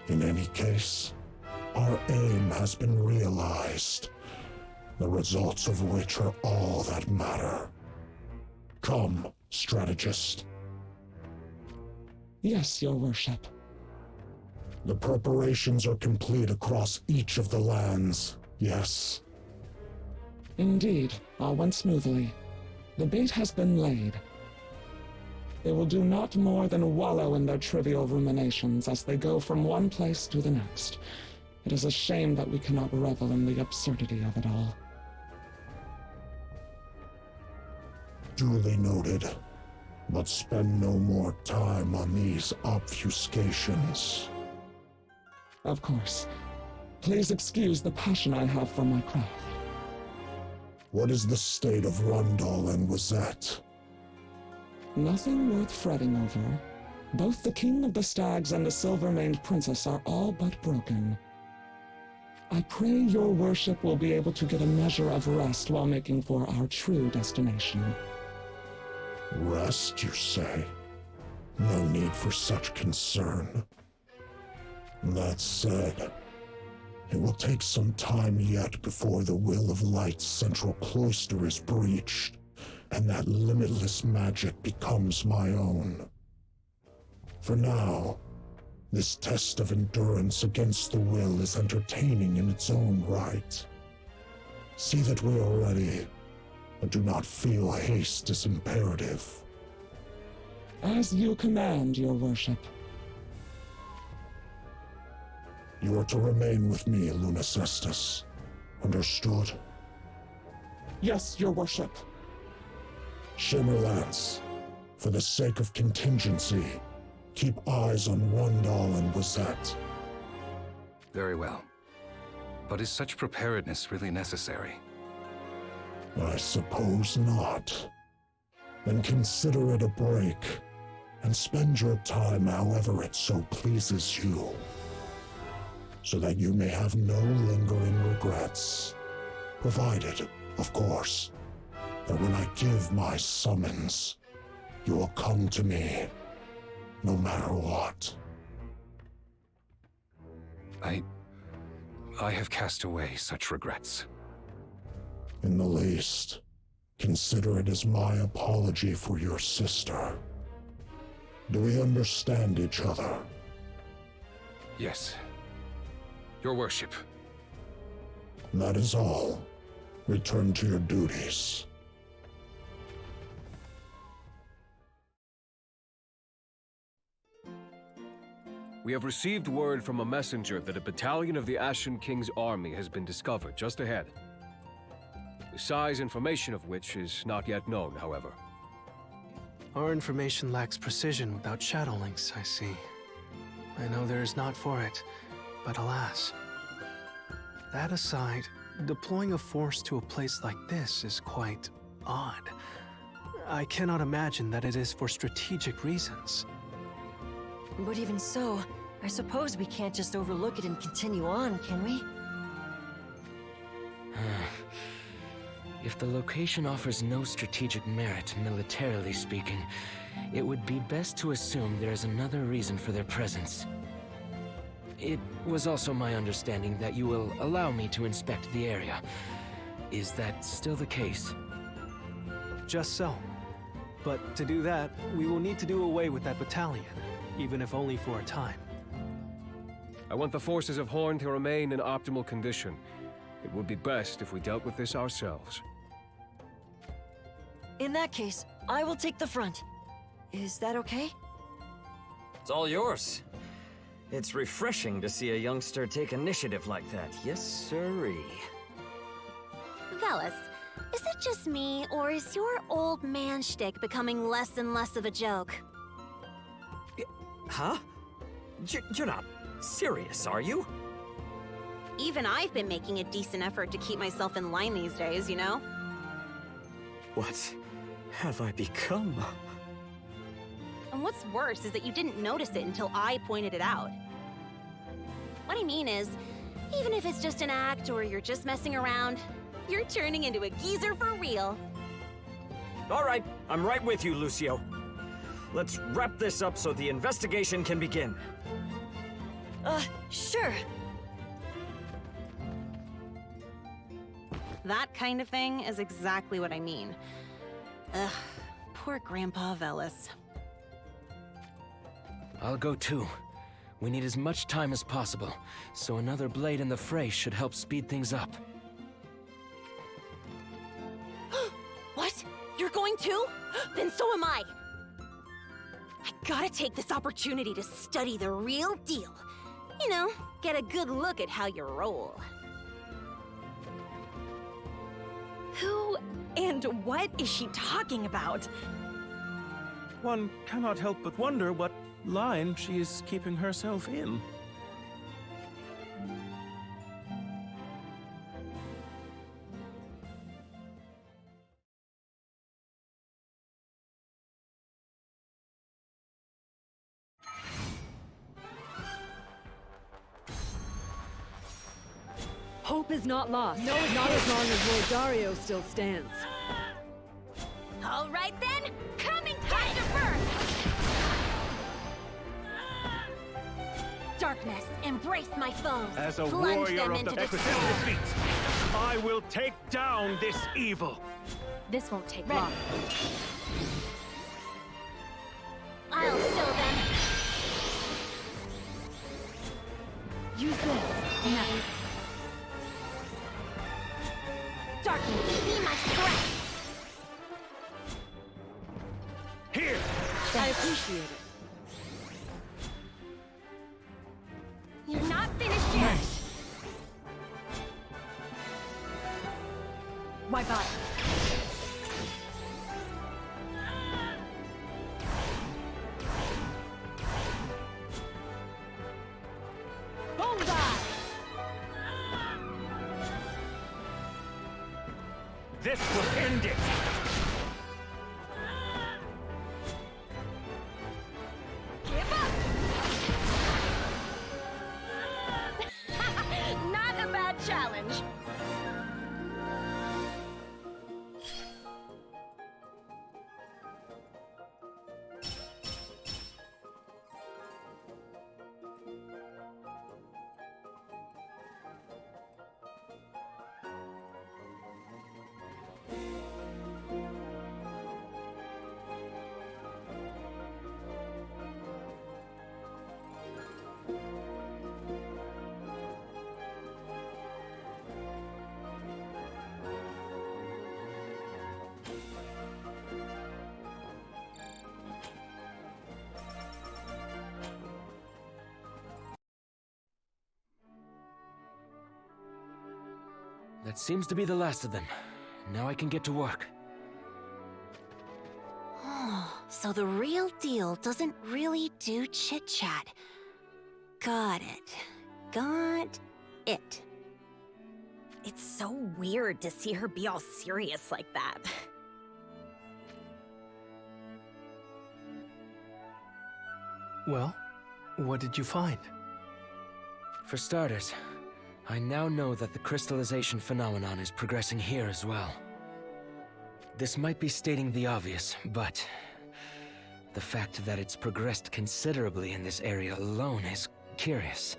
In any case, our aim has been realized, the results of which are all that matter. Come, strategist. Yes, your worship. The preparations are complete across each of the lands, yes. Indeed, all went smoothly. The bait has been laid. They will do not more than wallow in their trivial ruminations as they go from one place to the next. It is a shame that we cannot revel in the absurdity of it all. Duly noted, but spend no more time on these obfuscations. Of course. Please excuse the passion I have for my craft. What is the state of Rundle and Wazette? Nothing worth fretting over. Both the King of the Stags and the Silver-Maned Princess are all but broken. I pray your worship will be able to get a measure of rest while making for our true destination. Rest, you say? No need for such concern. That said, it will take some time yet before the Will of Light's central cloister is breached, and that limitless magic becomes my own. For now, this test of endurance against the will is entertaining in its own right. See that we are ready, but do not feel haste is imperative. As you command, your worship. You are to remain with me, Luna Cestus. Understood? Yes, your worship. Shimmerlance, for the sake of contingency, keep eyes on Rundle and Wazette. Very well. But is such preparedness really necessary? I suppose not. Then consider it a break, and spend your time however it so pleases you, so that you may have no lingering regrets. Provided, of course, that when I give my summons, you will come to me, no matter what. I have cast away such regrets. In the least, consider it as my apology for your sister. Do we understand each other? Yes. Your worship. That is all. Return to your duties. We have received word from a messenger that a battalion of the Ashen King's army has been discovered just ahead. The size information of which is not yet known, however. Our information lacks precision without shadow links, I see. I know there is not for it, but alas. That aside, deploying a force to a place like this is quite odd. I cannot imagine that it is for strategic reasons. But even so, I suppose we can't just overlook it and continue on, can we? If the location offers no strategic merit, militarily speaking, it would be best to assume there is another reason for their presence. It was also my understanding that you will allow me to inspect the area. Is that still the case? Just so. But to do that, we will need to do away with that battalion, even if only for a time. I want the forces of Horn to remain in optimal condition. It would be best if we dealt with this ourselves. In that case, I will take the front. Is that okay? It's all yours. It's refreshing to see a youngster take initiative like that. Yes, sirree. Velis, is it just me, or is your old man shtick becoming less and less of a joke? Huh? You're not serious, are you? Even I've been making a decent effort to keep myself in line these days, you know? What have I become? And what's worse is that you didn't notice it until I pointed it out. What I mean is, even if it's just an act or you're just messing around, you're turning into a geezer for real. All right, I'm right with you, Lucio. Let's wrap this up so the investigation can begin. Sure. That kind of thing is exactly what I mean. Ugh, poor Grandpa Velis. I'll go too. We need as much time as possible, so another blade in the fray should help speed things up. What? You're going too? Then so am I! I gotta take this opportunity to study the real deal. You know, get a good look at how you roll. Who and what is she talking about? One cannot help but wonder what line she is keeping herself in. Hope is not lost. No, not as long as Lord Dario still stands. All right then, coming time to burn! Darkness, embrace my foes. As a Plunge warrior them of into the despair. defeat, I will take down this evil. This won't take long. I'll show them. Use this. Nice. Darkness, be my strength. Here! I appreciate it. You're not finished yet. My body. Bullseye! This will end it! Give up! Not a bad challenge. That seems to be the last of them. Now I can get to work. Oh, so the real deal doesn't really do chit-chat. Got it. Got it. It's so weird to see her be all serious like that. Well, what did you find? For starters, I now know that the crystallization phenomenon is progressing here as well. This might be stating the obvious, but the fact that it's progressed considerably in this area alone is curious.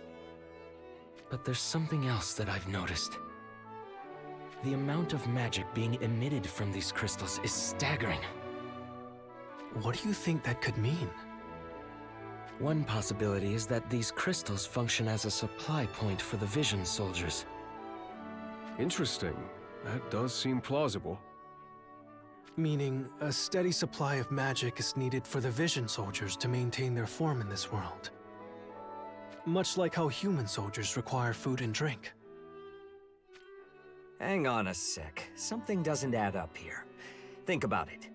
But there's something else that I've noticed. The amount of magic being emitted from these crystals is staggering. What do you think that could mean? One possibility is that these crystals function as a supply point for the Vision soldiers. Interesting. That does seem plausible. Meaning, a steady supply of magic is needed for the Vision soldiers to maintain their form in this world. Much like how human soldiers require food and drink. Hang on a sec. Something doesn't add up here. Think about it.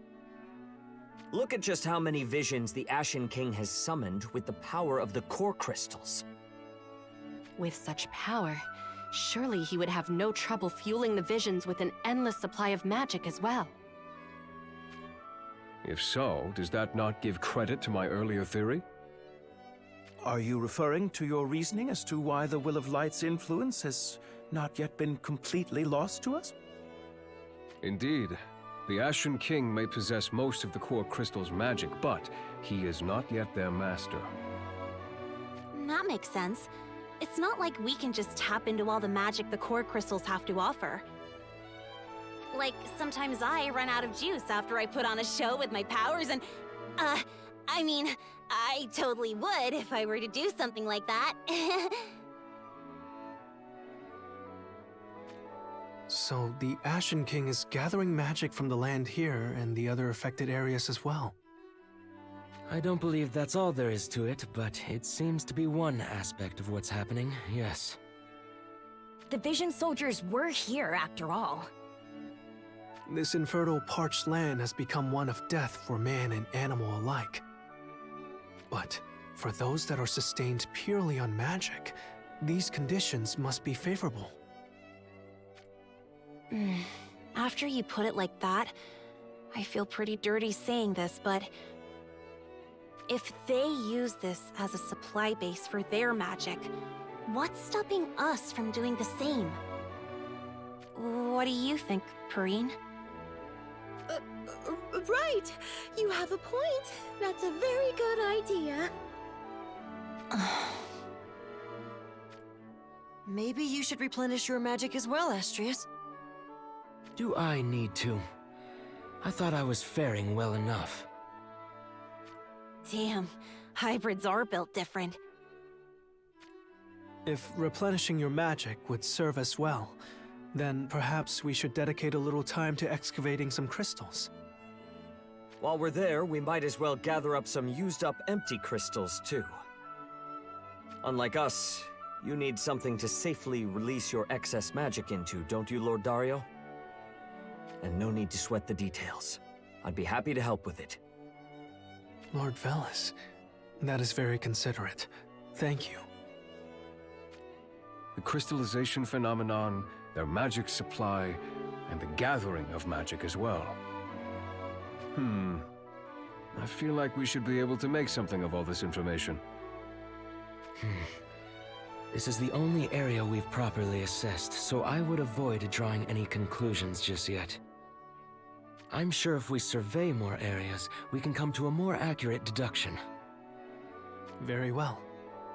Look at just how many visions the Ashen King has summoned with the power of the core crystals. With such power, surely he would have no trouble fueling the visions with an endless supply of magic as well. If so, does that not give credit to my earlier theory? Are you referring to your reasoning as to why the Will of Light's influence has not yet been completely lost to us? Indeed. The Ashen King may possess most of the core crystal's magic, but he is not yet their master. That makes sense. It's not like we can just tap into all the magic the core crystals have to offer. Like, sometimes I run out of juice after I put on a show with my powers and... I mean, I totally would if I were to do something like that. So the Ashen King is gathering magic from the land here and the other affected areas as well. I don't believe that's all there is to it, but it seems to be one aspect of what's happening, yes. The Vision soldiers were here after all. This infertile, parched land has become one of death for man and animal alike. But for those that are sustained purely on magic, these conditions must be favorable. After you put it like that, I feel pretty dirty saying this, but if they use this as a supply base for their magic, what's stopping us from doing the same? What do you think, Perrine? Right! You have a point. That's a very good idea. Maybe you should replenish your magic as well, Astrius. Do I need to? I thought I was faring well enough. Damn, hybrids are built different. If replenishing your magic would serve us well, then perhaps we should dedicate a little time to excavating some crystals. While we're there, we might as well gather up some used-up empty crystals, too. Unlike us, you need something to safely release your excess magic into, don't you, Lord Dario? And no need to sweat the details. I'd be happy to help with it. Lord Velis, that is very considerate. Thank you. The crystallization phenomenon, their magic supply, and the gathering of magic as well. I feel like we should be able to make something of all this information. This is the only area we've properly assessed, so I would avoid drawing any conclusions just yet. I'm sure if we survey more areas, we can come to a more accurate deduction. Very well.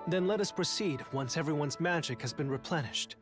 Then let us proceed once everyone's magic has been replenished.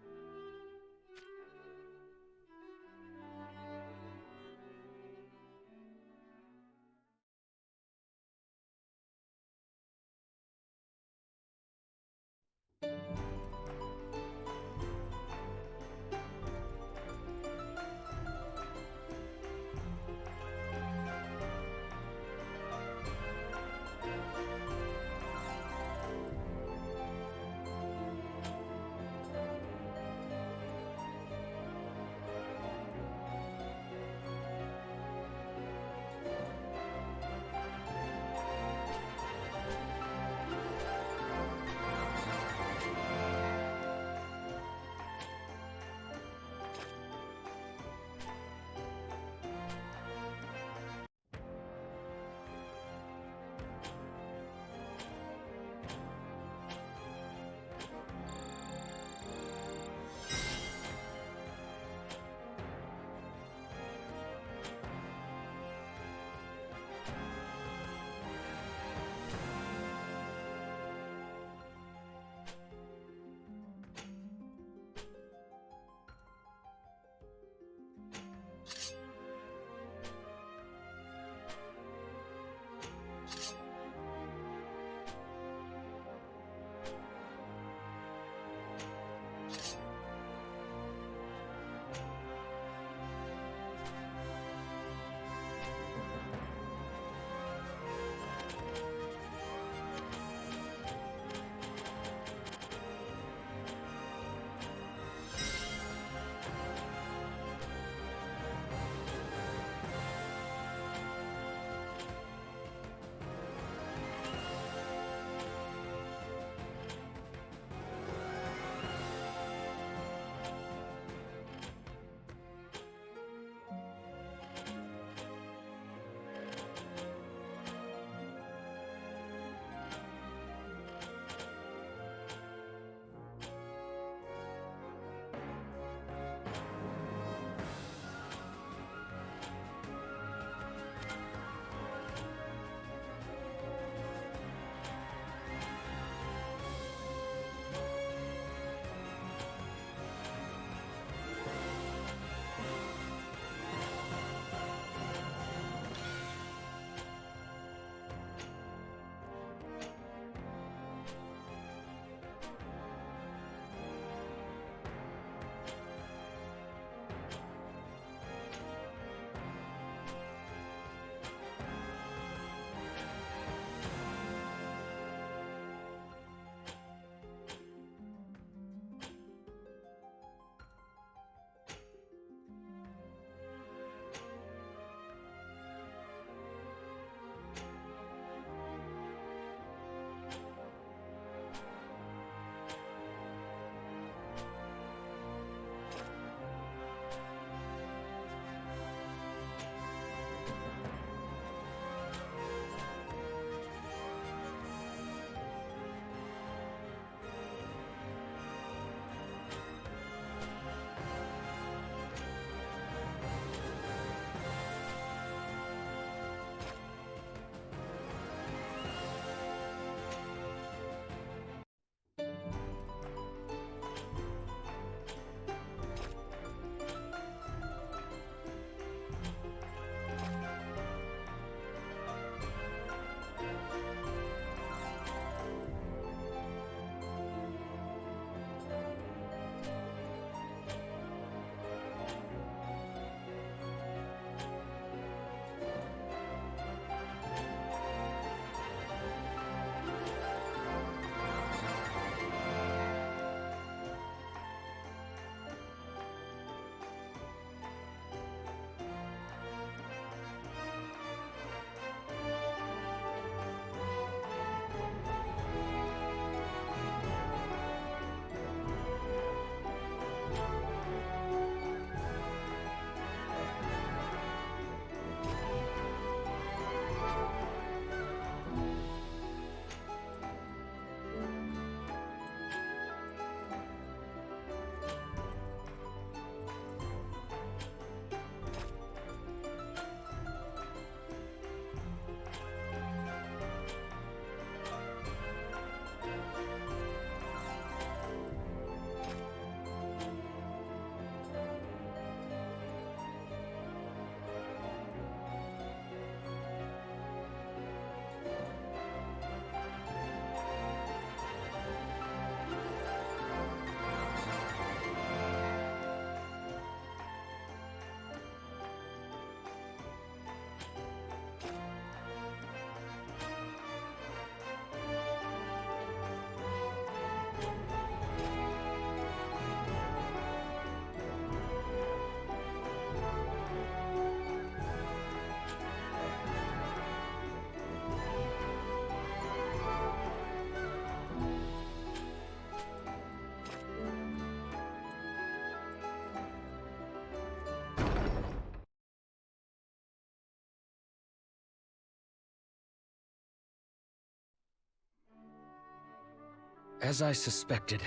As I suspected,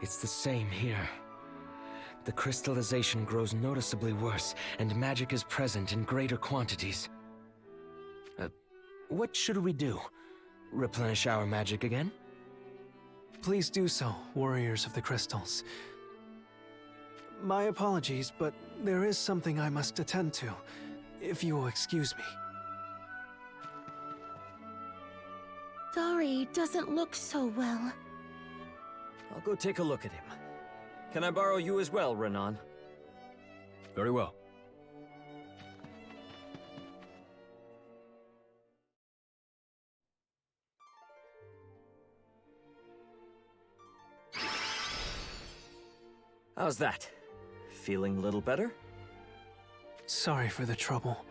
it's the same here. The crystallization grows noticeably worse, and magic is present in greater quantities. What should we do? Replenish our magic again? Please do so, warriors of the crystals. My apologies, but there is something I must attend to, if you will excuse me. Dari doesn't look so well. I'll go take a look at him. Can I borrow you as well, Renan? Very well. How's that? Feeling a little better? Sorry for the trouble.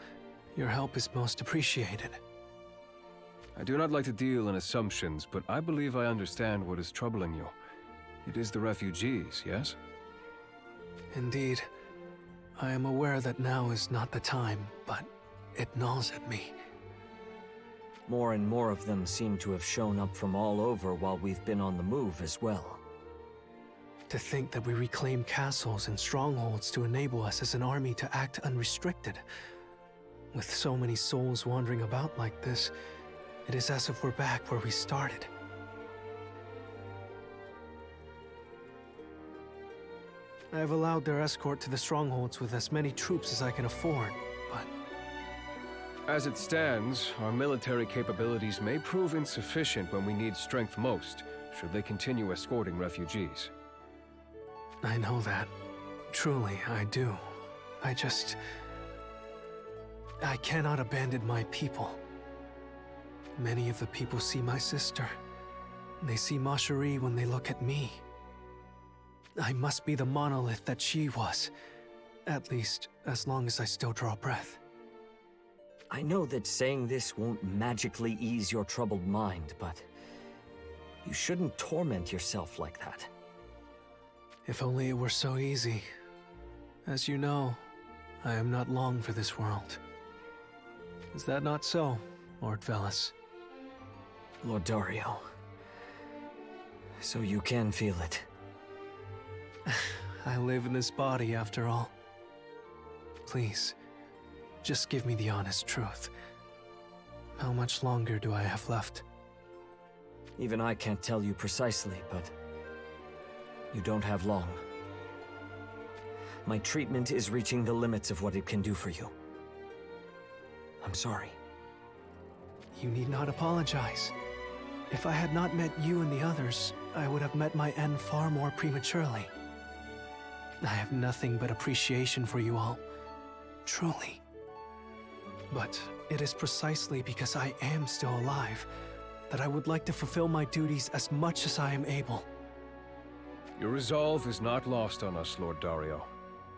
Your help is most appreciated. I do not like to deal in assumptions, but I believe I understand what is troubling you. It is the refugees, yes? Indeed. I am aware that now is not the time, but it gnaws at me. More and more of them seem to have shown up from all over while we've been on the move as well. To think that we reclaim castles and strongholds to enable us as an army to act unrestricted. With so many souls wandering about like this, it is as if we're back where we started. I have allowed their escort to the strongholds with as many troops as I can afford, but... As it stands, our military capabilities may prove insufficient when we need strength most, should they continue escorting refugees. I know that. Truly, I do. I cannot abandon my people. Many of the people see my sister. They see Ma Cherie when they look at me. I must be the monolith that she was. At least, as long as I still draw breath. I know that saying this won't magically ease your troubled mind, but you shouldn't torment yourself like that. If only it were so easy. As you know, I am not long for this world. Is that not so, Lord Velis? Lord Dario. So you can feel it. I live in this body, after all. Please, just give me the honest truth. How much longer do I have left? Even I can't tell you precisely, but you don't have long. My treatment is reaching the limits of what it can do for you. I'm sorry. You need not apologize. If I had not met you and the others, I would have met my end far more prematurely. I have nothing but appreciation for you all. Truly. But it is precisely because I am still alive that I would like to fulfill my duties as much as I am able. Your resolve is not lost on us, Lord Dario.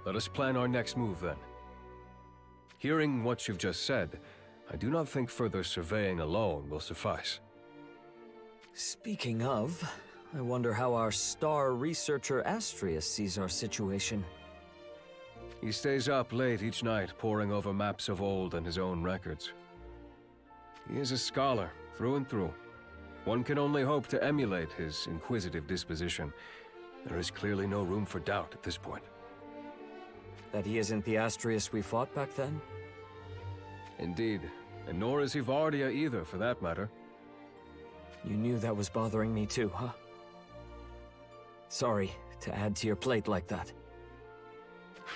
Let us plan our next move, then. Hearing what you've just said, I do not think further surveying alone will suffice. Speaking of, I wonder how our star researcher Astrius sees our situation. He stays up late each night, poring over maps of old and his own records. He is a scholar, through and through. One can only hope to emulate his inquisitive disposition. There is clearly no room for doubt at this point. That he isn't the Astrius we fought back then? Indeed. And nor is he Vardia either, for that matter. You knew that was bothering me too, huh? Sorry to add to your plate like that.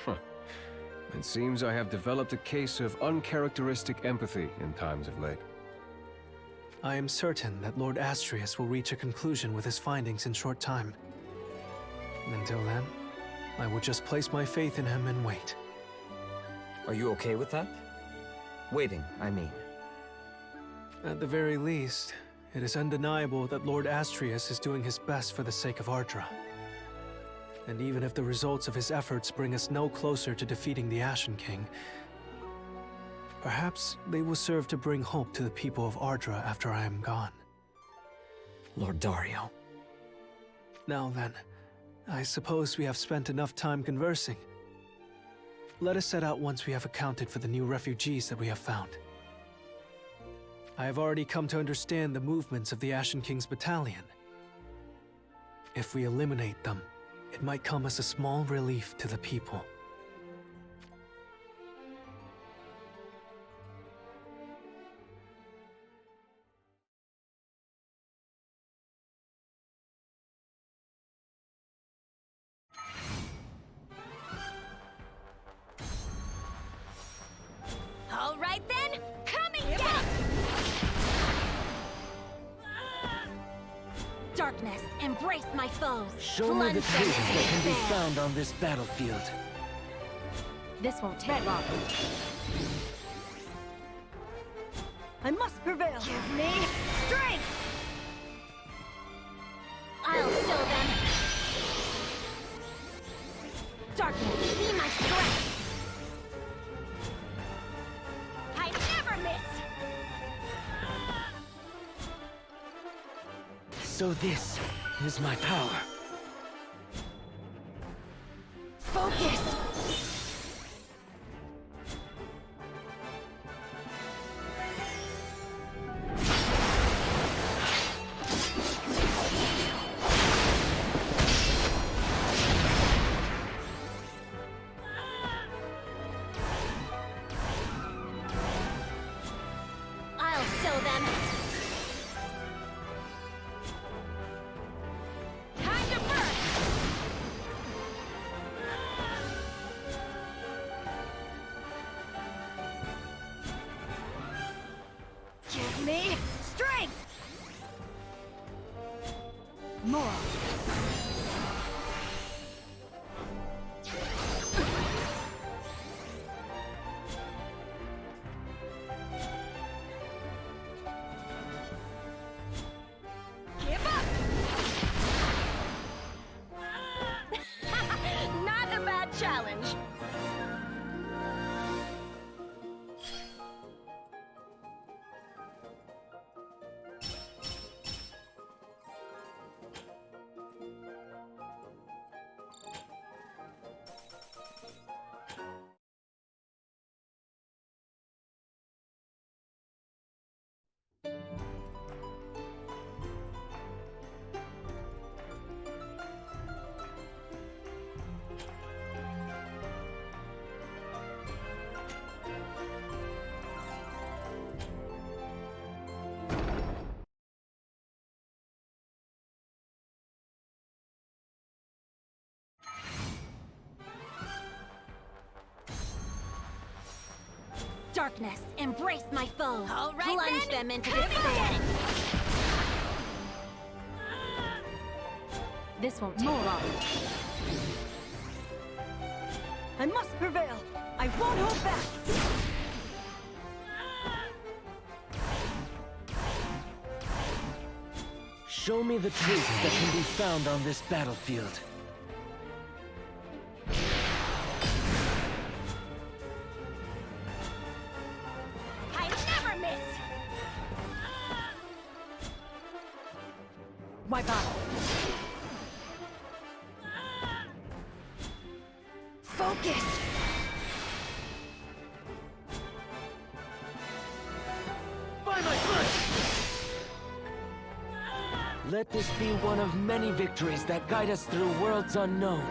It seems I have developed a case of uncharacteristic empathy in times of late. I am certain that Lord Astrius will reach a conclusion with his findings in short time. Until then, I will just place my faith in him and wait. Are you okay with that? Waiting, I mean. At the very least, it is undeniable that Lord Astrius is doing his best for the sake of Ardra. And even if the results of his efforts bring us no closer to defeating the Ashen King, perhaps they will serve to bring hope to the people of Ardra after I am gone. Lord Dario. Now then, I suppose we have spent enough time conversing. Let us set out once we have accounted for the new refugees that we have found. I have already come to understand the movements of the Ashen King's battalion. If we eliminate them, it might come as a small relief to the people. All right then, come and get it! Darkness, embrace my foes. Show me the Plunge them truth that can be into despair. found on this battlefield. This won't take long. I must prevail. Give me strength! I'll show them. Darkness, be my strength! I never miss! So this is my power. Focus! I'll show them. Time to burn! Give me strength! More. Give up! Not a bad challenge. Darkness, embrace my foes. All right, plunge them into despair. This won't take long. I must prevail. I won't hold back. Show me the truth that can be found on this battlefield. I never miss. Wipe out. Focus. By my foot! Let this be one of many victories that guide us through worlds unknown.